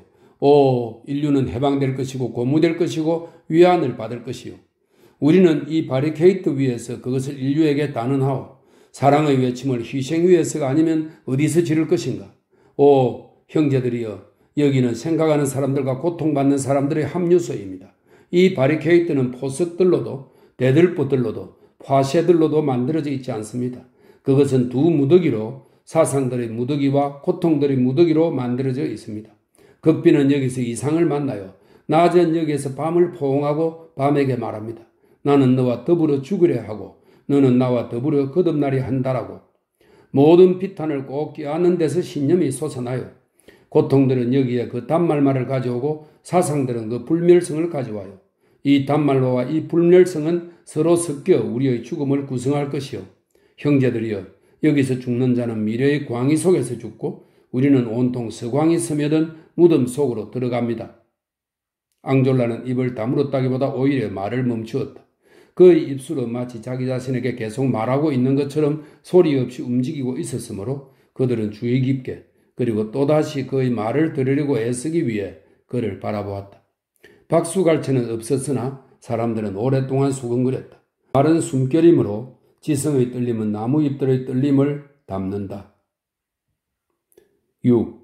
인류는 해방될 것이고 고무될 것이고 위안을 받을 것이요. 우리는 이 바리케이트 위에서 그것을 인류에게 단언하오. 사랑의 외침을 희생 위에서가 아니면 어디서 지를 것인가? 형제들이여. 여기는 생각하는 사람들과 고통받는 사람들의 합류소입니다. 이 바리케이트는 포석들로도 대들보들로도 화쇄들로도 만들어져 있지 않습니다. 그것은 두 무더기로 사상들의 무더기와 고통들의 무더기로 만들어져 있습니다. 극비는 여기서 이상을 만나요. 낮은 여기에서 밤을 포옹하고 밤에게 말합니다. 나는 너와 더불어 죽으려 하고 너는 나와 더불어 거듭나리 한다라고. 모든 비탄을 꼭 껴안는 데서 신념이 솟아나요. 고통들은 여기에 그 단말말을 가져오고 사상들은 그 불멸성을 가져와요. 이 단말로와 이 불멸성은 서로 섞여 우리의 죽음을 구성할 것이요. 형제들이여, 여기서 죽는 자는 미래의 광희 속에서 죽고 우리는 온통 서광이 스며든 무덤 속으로 들어갑니다. 앙졸라는 입을 다물었다기보다 오히려 말을 멈추었다. 그의 입술은 마치 자기 자신에게 계속 말하고 있는 것처럼 소리 없이 움직이고 있었으므로 그들은 주의 깊게 그리고 또다시 그의 말을 들으려고 애쓰기 위해 그를 바라보았다. 박수갈채는 없었으나 사람들은 오랫동안 수근거렸다. 말은 숨결이므로 지성의 떨림은 나무잎들의 떨림을 담는다. 6.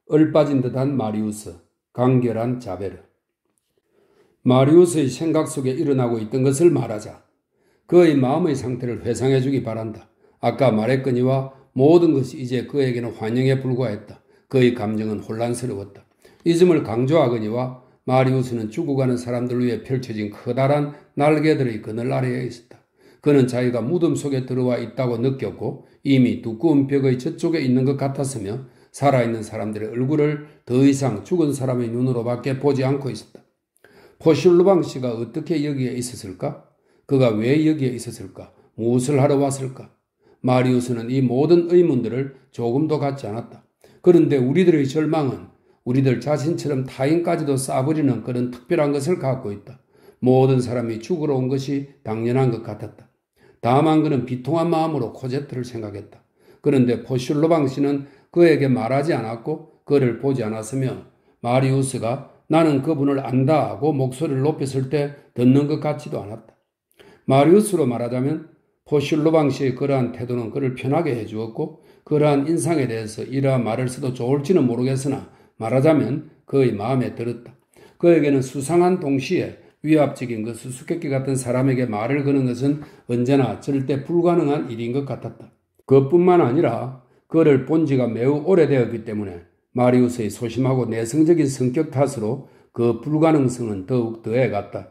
얼빠진 듯한 마리우스, 간결한 자베르. 마리우스의 생각 속에 일어나고 있던 것을 말하자. 그의 마음의 상태를 회상해 주기 바란다. 아까 말했거니와 모든 것이 이제 그에게는 환영에 불과했다. 그의 감정은 혼란스러웠다. 이 점을 강조하거니와 마리우스는 죽어가는 사람들 위해 펼쳐진 커다란 날개들의 그늘 아래에 있었다. 그는 자기가 무덤 속에 들어와 있다고 느꼈고 이미 두꺼운 벽의 저쪽에 있는 것 같았으며 살아있는 사람들의 얼굴을 더 이상 죽은 사람의 눈으로밖에 보지 않고 있었다. 포슐루방 씨가 어떻게 여기에 있었을까? 그가 왜 여기에 있었을까? 무엇을 하러 왔을까? 마리우스는 이 모든 의문들을 조금도 갖지 않았다. 그런데 우리들의 절망은 우리들 자신처럼 타인까지도 싸버리는 그런 특별한 것을 갖고 있다. 모든 사람이 죽으러 온 것이 당연한 것 같았다. 다만 그는 비통한 마음으로 코제트를 생각했다. 그런데 포슐로방 씨는 그에게 말하지 않았고 그를 보지 않았으며 마리우스가 나는 그분을 안다 하고 목소리를 높였을 때 듣는 것 같지도 않았다. 마리우스로 말하자면 포슐로방 씨의 그러한 태도는 그를 편하게 해주었고 그러한 인상에 대해서 이러한 말을 써도 좋을지는 모르겠으나 말하자면 그의 마음에 들었다. 그에게는 수상한 동시에 위압적인 그 수수께끼 같은 사람에게 말을 거는 것은 언제나 절대 불가능한 일인 것 같았다. 그뿐만 아니라 그를 본 지가 매우 오래되었기 때문에 마리우스의 소심하고 내성적인 성격 탓으로 그 불가능성은 더욱 더해갔다.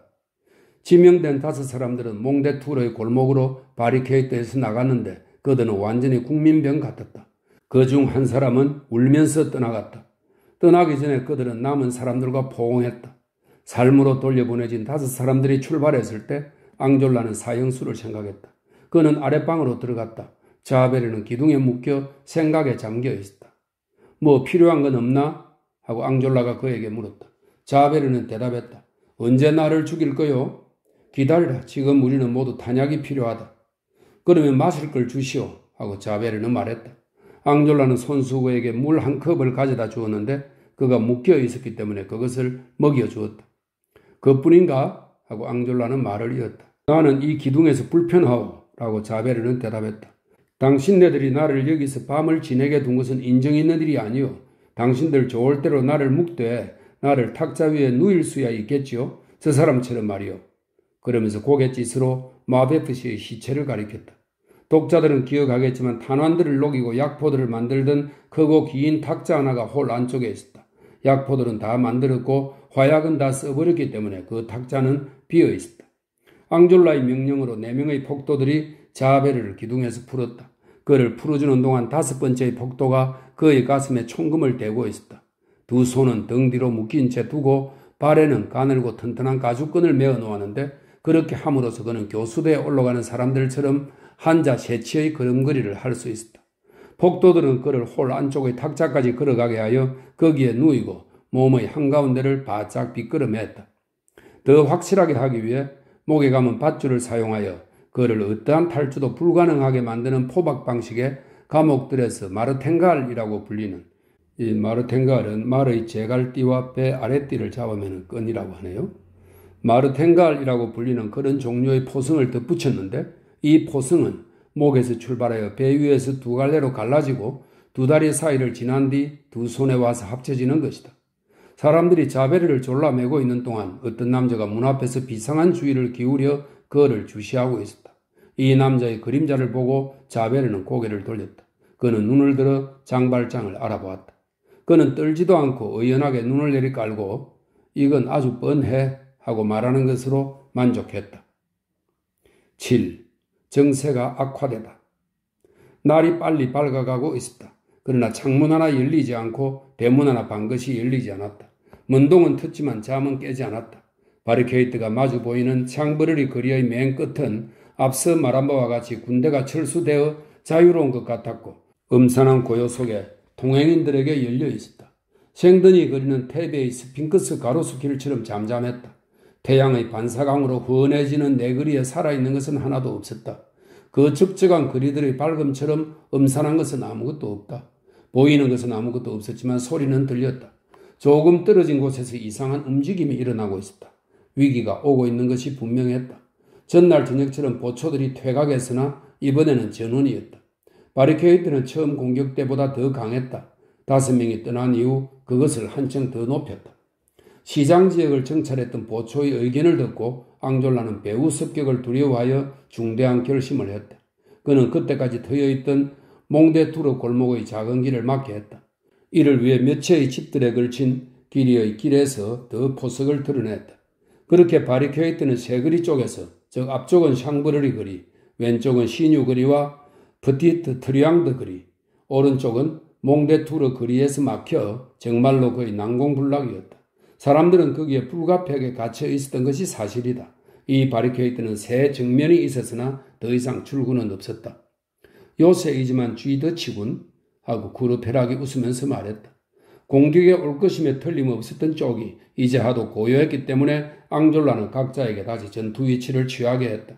지명된 5사람들은 몽데투르의 골목으로 바리케이트에서 나갔는데 그들은 완전히 국민병 같았다. 그 중 한 사람은 울면서 떠나갔다. 떠나기 전에 그들은 남은 사람들과 포옹했다. 삶으로 돌려보내진 5사람들이 출발했을 때 앙졸라는 사형수를 생각했다. 그는 아랫방으로 들어갔다. 자베르는 기둥에 묶여 생각에 잠겨 있었다. 뭐 필요한 건 없나? 하고 앙졸라가 그에게 물었다. 자베르는 대답했다. 언제 나를 죽일 거요? 기다리라. 지금 우리는 모두 탄약이 필요하다. 그러면 마실 걸 주시오. 하고 자베르는 말했다. 앙졸라는 손수고에게 물 한 컵을 가져다 주었는데 그가 묶여 있었기 때문에 그것을 먹여 주었다. 그뿐인가? 하고 앙졸라는 말을 이었다. 나는 이 기둥에서 불편하오. 라고 자베르는 대답했다. 당신네들이 나를 여기서 밤을 지내게 둔 것은 인정 있는 일이 아니오. 당신들 좋을 대로 나를 묶되 나를 탁자 위에 누일 수야 있겠지요. 저 사람처럼 말이오. 그러면서 고갯짓으로 마베프시의 시체를 가리켰다. 독자들은 기억하겠지만 탄환들을 녹이고 약포들을 만들던 크고 긴 탁자 하나가 홀 안쪽에 있었다. 약포들은 다 만들었고 화약은 다 써버렸기 때문에 그 탁자는 비어 있었다. 앙졸라의 명령으로 4명의 폭도들이 자베르를 기둥에서 풀었다. 그를 풀어주는 동안 5번째의 폭도가 그의 가슴에 총금을 대고 있었다. 두 손은 등 뒤로 묶인 채 두고 발에는 가늘고 튼튼한 가죽끈을 메어 놓았는데 그렇게 함으로써 그는 교수대에 올라가는 사람들처럼 한자 세치의 걸음걸이를 할 수 있었다. 폭도들은 그를 홀 안쪽의 탁자까지 걸어가게 하여 거기에 누이고 몸의 한가운데를 바짝 비끄러맸다. 더 확실하게 하기 위해 목에 감은 밧줄을 사용하여 그를 어떠한 탈주도 불가능하게 만드는 포박 방식의 감옥들에서 마르탱갈이라고 불리는, 이 마르탱갈은 말의 제갈띠와 배 아랫띠를 잡으면 끈이라고 하네요. 마르탱갈이라고 불리는 그런 종류의 포승을 덧붙였는데 이 포승은 목에서 출발하여 배 위에서 2갈래로 갈라지고 2다리 사이를 지난 뒤 2손에 와서 합쳐지는 것이다. 사람들이 자베르를 졸라매고 있는 동안 어떤 남자가 문 앞에서 비상한 주의를 기울여 그를 주시하고 있었다. 이 남자의 그림자를 보고 자베르는 고개를 돌렸다. 그는 눈을 들어 장발장을 알아보았다. 그는 떨지도 않고 의연하게 눈을 내리깔고 이건 아주 뻔해 하고 말하는 것으로 만족했다. 7. 정세가 악화되다. 날이 빨리 밝아가고 있었다. 그러나 창문 하나 열리지 않고 대문 하나 반것이 열리지 않았다. 문동은 텄지만 잠은 깨지 않았다. 바리케이트가 마주 보이는 창버러리 거리의 맨 끝은 앞서 말한 바와 같이 군대가 철수되어 자유로운 것 같았고 음산한 고요 속에 통행인들에게 열려 있었다. 생든이 그리는 태베의 스핑크스 가로수길처럼 잠잠했다. 태양의 반사광으로 훤해지는 내거리에 살아있는 것은 하나도 없었다. 그 적적한 거리들의 밝음처럼 음산한 것은 아무것도 없다. 보이는 것은 아무것도 없었지만 소리는 들렸다. 조금 떨어진 곳에서 이상한 움직임이 일어나고 있었다. 위기가 오고 있는 것이 분명했다. 전날 저녁처럼 보초들이 퇴각했으나 이번에는 전원이었다. 바리케이트는 처음 공격 때보다 더 강했다. 5명이 떠난 이후 그것을 한층 더 높였다. 시장 지역을 정찰했던 보초의 의견을 듣고 앙졸라는 배후 습격을 두려워하여 중대한 결심을 했다. 그는 그때까지 트여있던 몽데투르 골목의 작은 길을 막게 했다. 이를 위해 몇 채의 집들에 걸친 길이의 길에서 더 포석을 드러냈다. 그렇게 바리케이트는 세 거리 쪽에서, 즉 앞쪽은 샹브르리 거리, 왼쪽은 시뉴 거리와 프티트 트리앙드 거리, 오른쪽은 몽데투르 거리에서 막혀 정말로 거의 난공불락이었다. 사람들은 거기에 불가피하게 갇혀 있었던 것이 사실이다. 이 바리케이트는 세 정면이 있었으나 더 이상 출구는 없었다. 요새이지만 쥐더치군 하고 구르페락이 웃으면서 말했다. 공격에 올 것임에 틀림없었던 쪽이 이제 하도 고요했기 때문에 앙졸라는 각자에게 다시 전투 위치를 취하게 했다.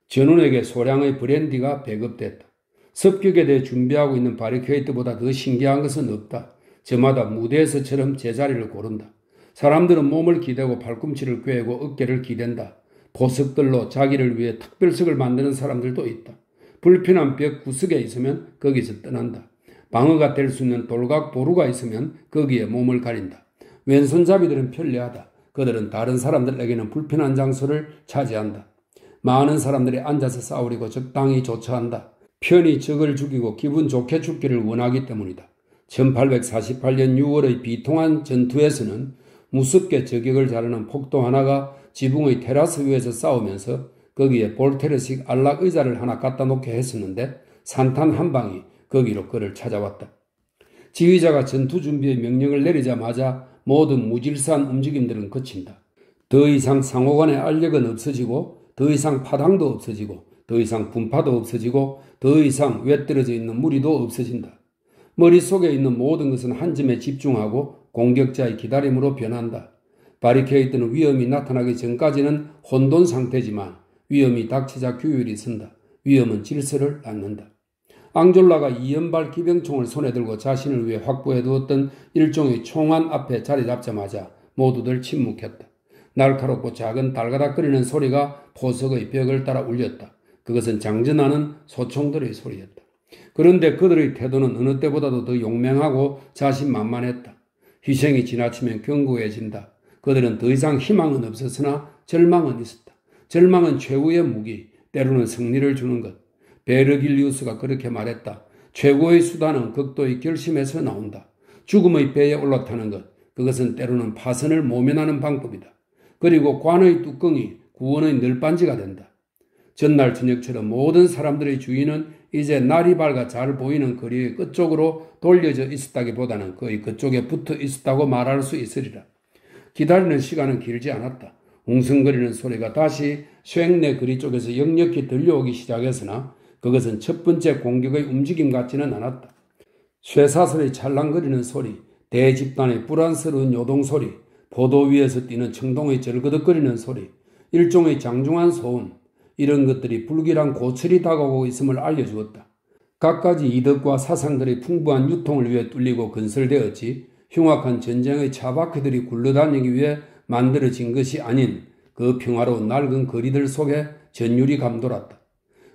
전원에게 소량의 브랜디가 배급됐다. 습격에 대해 준비하고 있는 바리케이트보다 더 신기한 것은 없다. 저마다 무대에서처럼 제자리를 고른다. 사람들은 몸을 기대고 발꿈치를 꿰고 어깨를 기댄다. 보석들로 자기를 위해 특별석을 만드는 사람들도 있다. 불편한 벽 구석에 있으면 거기서 떠난다. 방어가 될 수 있는 돌각 도루가 있으면 거기에 몸을 가린다. 왼손잡이들은 편리하다. 그들은 다른 사람들에게는 불편한 장소를 차지한다. 많은 사람들이 앉아서 싸우려고 적당히 조처한다. 편히 적을 죽이고 기분 좋게 죽기를 원하기 때문이다. 1848년 6월의 비통한 전투에서는 무섭게 저격을 자르는 폭도 하나가 지붕의 테라스 위에서 싸우면서 거기에 볼테르식 안락 의자를 하나 갖다 놓게 했었는데 산탄 한 방이 거기로 그를 찾아왔다. 지휘자가 전투 준비의 명령을 내리자마자 모든 무질서한 움직임들은 그친다. 더 이상 상호간의 알력은 없어지고 더 이상 파당도 없어지고 더 이상 분파도 없어지고 더 이상 외떨어져 있는 무리도 없어진다. 머릿속에 있는 모든 것은 한 점에 집중하고 공격자의 기다림으로 변한다. 바리케이드는 위험이 나타나기 전까지는 혼돈 상태지만 위험이 닥치자 규율이 선다. 위험은 질서를 낳는다. 앙졸라가 이연발 기병총을 손에 들고 자신을 위해 확보해두었던 일종의 총안 앞에 자리 잡자마자 모두들 침묵했다. 날카롭고 작은 달가닥거리는 소리가 포석의 벽을 따라 울렸다. 그것은 장전하는 소총들의 소리였다. 그런데 그들의 태도는 어느 때보다도 더 용맹하고 자신만만했다. 희생이 지나치면 견고해진다. 그들은 더 이상 희망은 없었으나 절망은 있었다. 절망은 최후의 무기, 때로는 승리를 주는 것. 베르길리우스가 그렇게 말했다. 최고의 수단은 극도의 결심에서 나온다. 죽음의 배에 올라타는 것, 그것은 때로는 파선을 모면하는 방법이다. 그리고 관의 뚜껑이 구원의 널빤지가 된다. 전날 저녁처럼 모든 사람들의 주의는 이제 날이 밝아 잘 보이는 거리의 끝쪽으로 돌려져 있었다기보다는 거의 그쪽에 붙어 있었다고 말할 수 있으리라. 기다리는 시간은 길지 않았다. 웅성거리는 소리가 다시 쉥내 거리 쪽에서 역력히 들려오기 시작했으나 그것은 첫 번째 공격의 움직임 같지는 않았다. 쇠사슬의 찰랑거리는 소리, 대집단의 불안스러운 요동소리, 보도 위에서 뛰는 청동의 절거덕거리는 소리, 일종의 장중한 소음, 이런 것들이 불길한 고철이 다가오고 있음을 알려주었다. 갖가지 이덕과 사상들의 풍부한 유통을 위해 뚫리고 건설되었지 흉악한 전쟁의 차바퀴들이 굴러다니기 위해 만들어진 것이 아닌 그 평화로운 낡은 거리들 속에 전율이 감돌았다.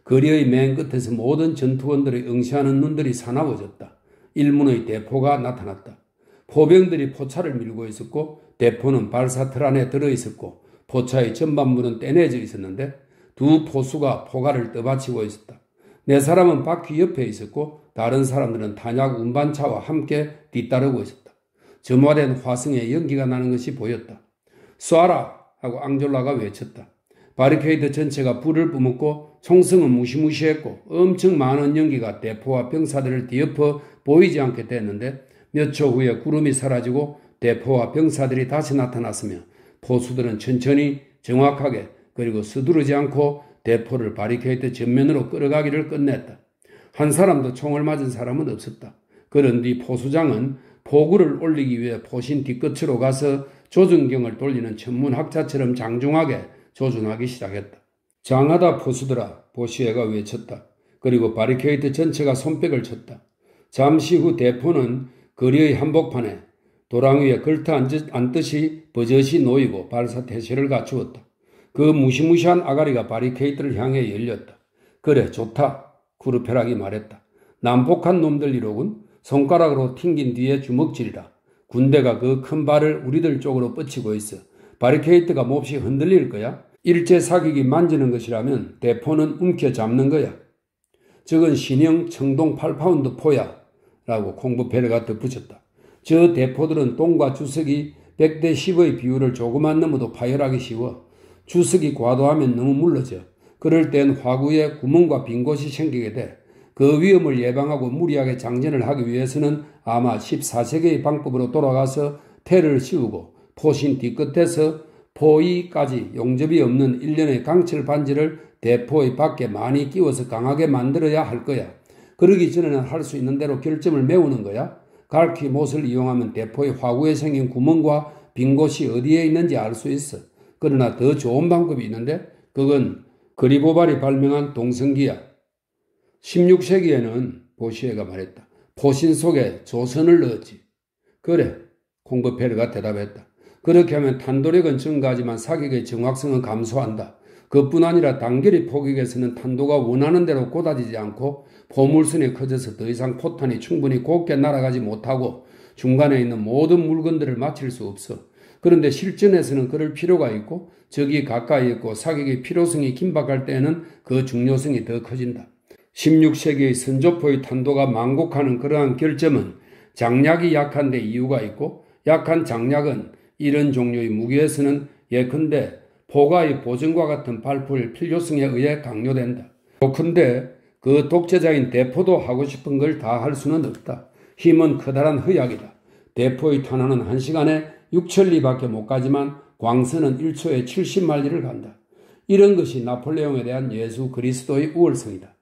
거리의 맨 끝에서 모든 전투원들의 응시하는 눈들이 사나워졌다. 일문의 대포가 나타났다. 포병들이 포차를 밀고 있었고 대포는 발사틀 안에 들어있었고 포차의 전반부는 떼내져 있었는데 두 포수가 포가를 떠받치고 있었다. 네 사람은 바퀴 옆에 있었고 다른 사람들은 탄약 운반차와 함께 뒤따르고 있었다. 점화된 화성에 연기가 나는 것이 보였다. 쏴라! 하고 앙졸라가 외쳤다. 바리케이드 전체가 불을 뿜었고 총성은 무시무시했고 엄청 많은 연기가 대포와 병사들을 뒤엎어 보이지 않게 됐는데 몇 초 후에 구름이 사라지고 대포와 병사들이 다시 나타났으며 포수들은 천천히 정확하게 그리고 서두르지 않고 대포를 바리케이드 전면으로 끌어가기를 끝냈다. 한 사람도 총을 맞은 사람은 없었다. 그런 뒤 포수장은 포구를 올리기 위해 포신 뒤끝으로 가서 조준경을 돌리는 천문학자처럼 장중하게 조준하기 시작했다. 장하다 포수들아, 보시에가 외쳤다. 그리고 바리케이드 전체가 손뼉을 쳤다. 잠시 후 대포는 거리의 한복판에 도랑 위에 걸터 앉듯이 버젓이 놓이고 발사태세를 갖추었다. 그 무시무시한 아가리가 바리케이드를 향해 열렸다. 그래, 좋다. 쿠르페락이 말했다. 난폭한 놈들이로군. 손가락으로 튕긴 뒤에 주먹질이라. 군대가 그 큰 발을 우리들 쪽으로 뻗치고 있어. 바리케이드가 몹시 흔들릴 거야. 일제 사격이 만지는 것이라면 대포는 움켜잡는 거야. 저건 신형 청동 8파운드 포야. 라고 콩부페르가 덧붙였다. 저 대포들은 똥과 주석이 100대 10의 비율을 조금만 넘어도 파열하기 쉬워. 주석이 과도하면 너무 물러져. 그럴 땐 화구에 구멍과 빈 곳이 생기게 돼. 그 위험을 예방하고 무리하게 장전을 하기 위해서는 아마 14세기의 방법으로 돌아가서 테를 씌우고 포신 뒤끝에서 포위까지 용접이 없는 일련의 강철 반지를 대포의 밖에 많이 끼워서 강하게 만들어야 할 거야. 그러기 전에는 할 수 있는 대로 결점을 메우는 거야. 갈퀴 못을 이용하면 대포의 화구에 생긴 구멍과 빈 곳이 어디에 있는지 알 수 있어. 그러나 더 좋은 방법이 있는데 그건 그리보발이 발명한 동성기야. 16세기에는 보시에가 말했다. 포신 속에 조선을 넣었지. 그래, 콩버페르가 대답했다. 그렇게 하면 탄도력은 증가하지만 사격의 정확성은 감소한다. 그뿐 아니라 단거리 포격에서는 탄도가 원하는 대로 꽂아지지 않고 포물선이 커져서 더 이상 포탄이 충분히 곱게 날아가지 못하고 중간에 있는 모든 물건들을 맞힐 수 없어. 그런데 실전에서는 그럴 필요가 있고 적이 가까이 있고 사격의 필요성이 긴박할 때에는 그 중요성이 더 커진다. 16세기의 선조포의 탄도가 망곡하는 그러한 결점은 장약이 약한데 이유가 있고 약한 장약은 이런 종류의 무기에서는 예컨대 포가의 보증과 같은 발포의 필요성에 의해 강요된다. 그런데 그 독재자인 대포도 하고 싶은 걸 다 할 수는 없다. 힘은 커다란 허약이다. 대포의 탄환은 1시간에 6천리밖에 못 가지만 광선은 1초에 70마일리를 간다. 이런 것이 나폴레옹에 대한 예수 그리스도의 우월성이다.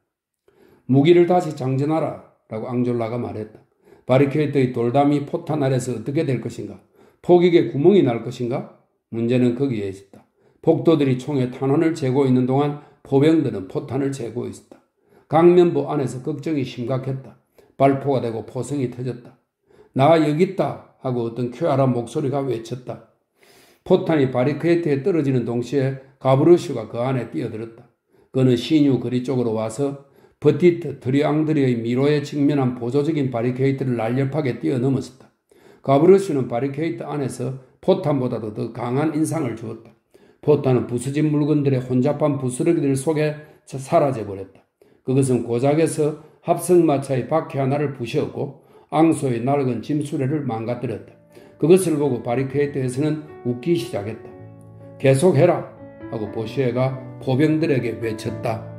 무기를 다시 장전하라 라고 앙졸라가 말했다. 바리케이드의 돌담이 포탄 아래서 어떻게 될 것인가? 폭익에 구멍이 날 것인가? 문제는 거기에 있었다. 폭도들이 총에 탄환을 재고 있는 동안 포병들은 포탄을 재고 있었다. 강면부 안에서 걱정이 심각했다. 발포가 되고 포성이 터졌다. 나 여기 있다 하고 어떤 쾌활한 목소리가 외쳤다. 포탄이 바리케이트에 떨어지는 동시에 가브르슈가 그 안에 뛰어들었다. 그는 시뉴 거리 쪽으로 와서 버티트 트리앙드리의 미로에 직면한 보조적인 바리케이트를 날렵하게 뛰어넘었다. 가브르슈는 바리케이트 안에서 포탄보다도 더 강한 인상을 주었다. 포탄은 부서진 물건들의 혼잡한 부스러기들 속에 사라져버렸다. 그것은 고작에서 합성마차의 바퀴 하나를 부셨고 앙소의 낡은 짐수레를 망가뜨렸다. 그것을 보고 바리케이트에서는 웃기 시작했다. 계속해라 하고 보시에가 포병들에게 외쳤다.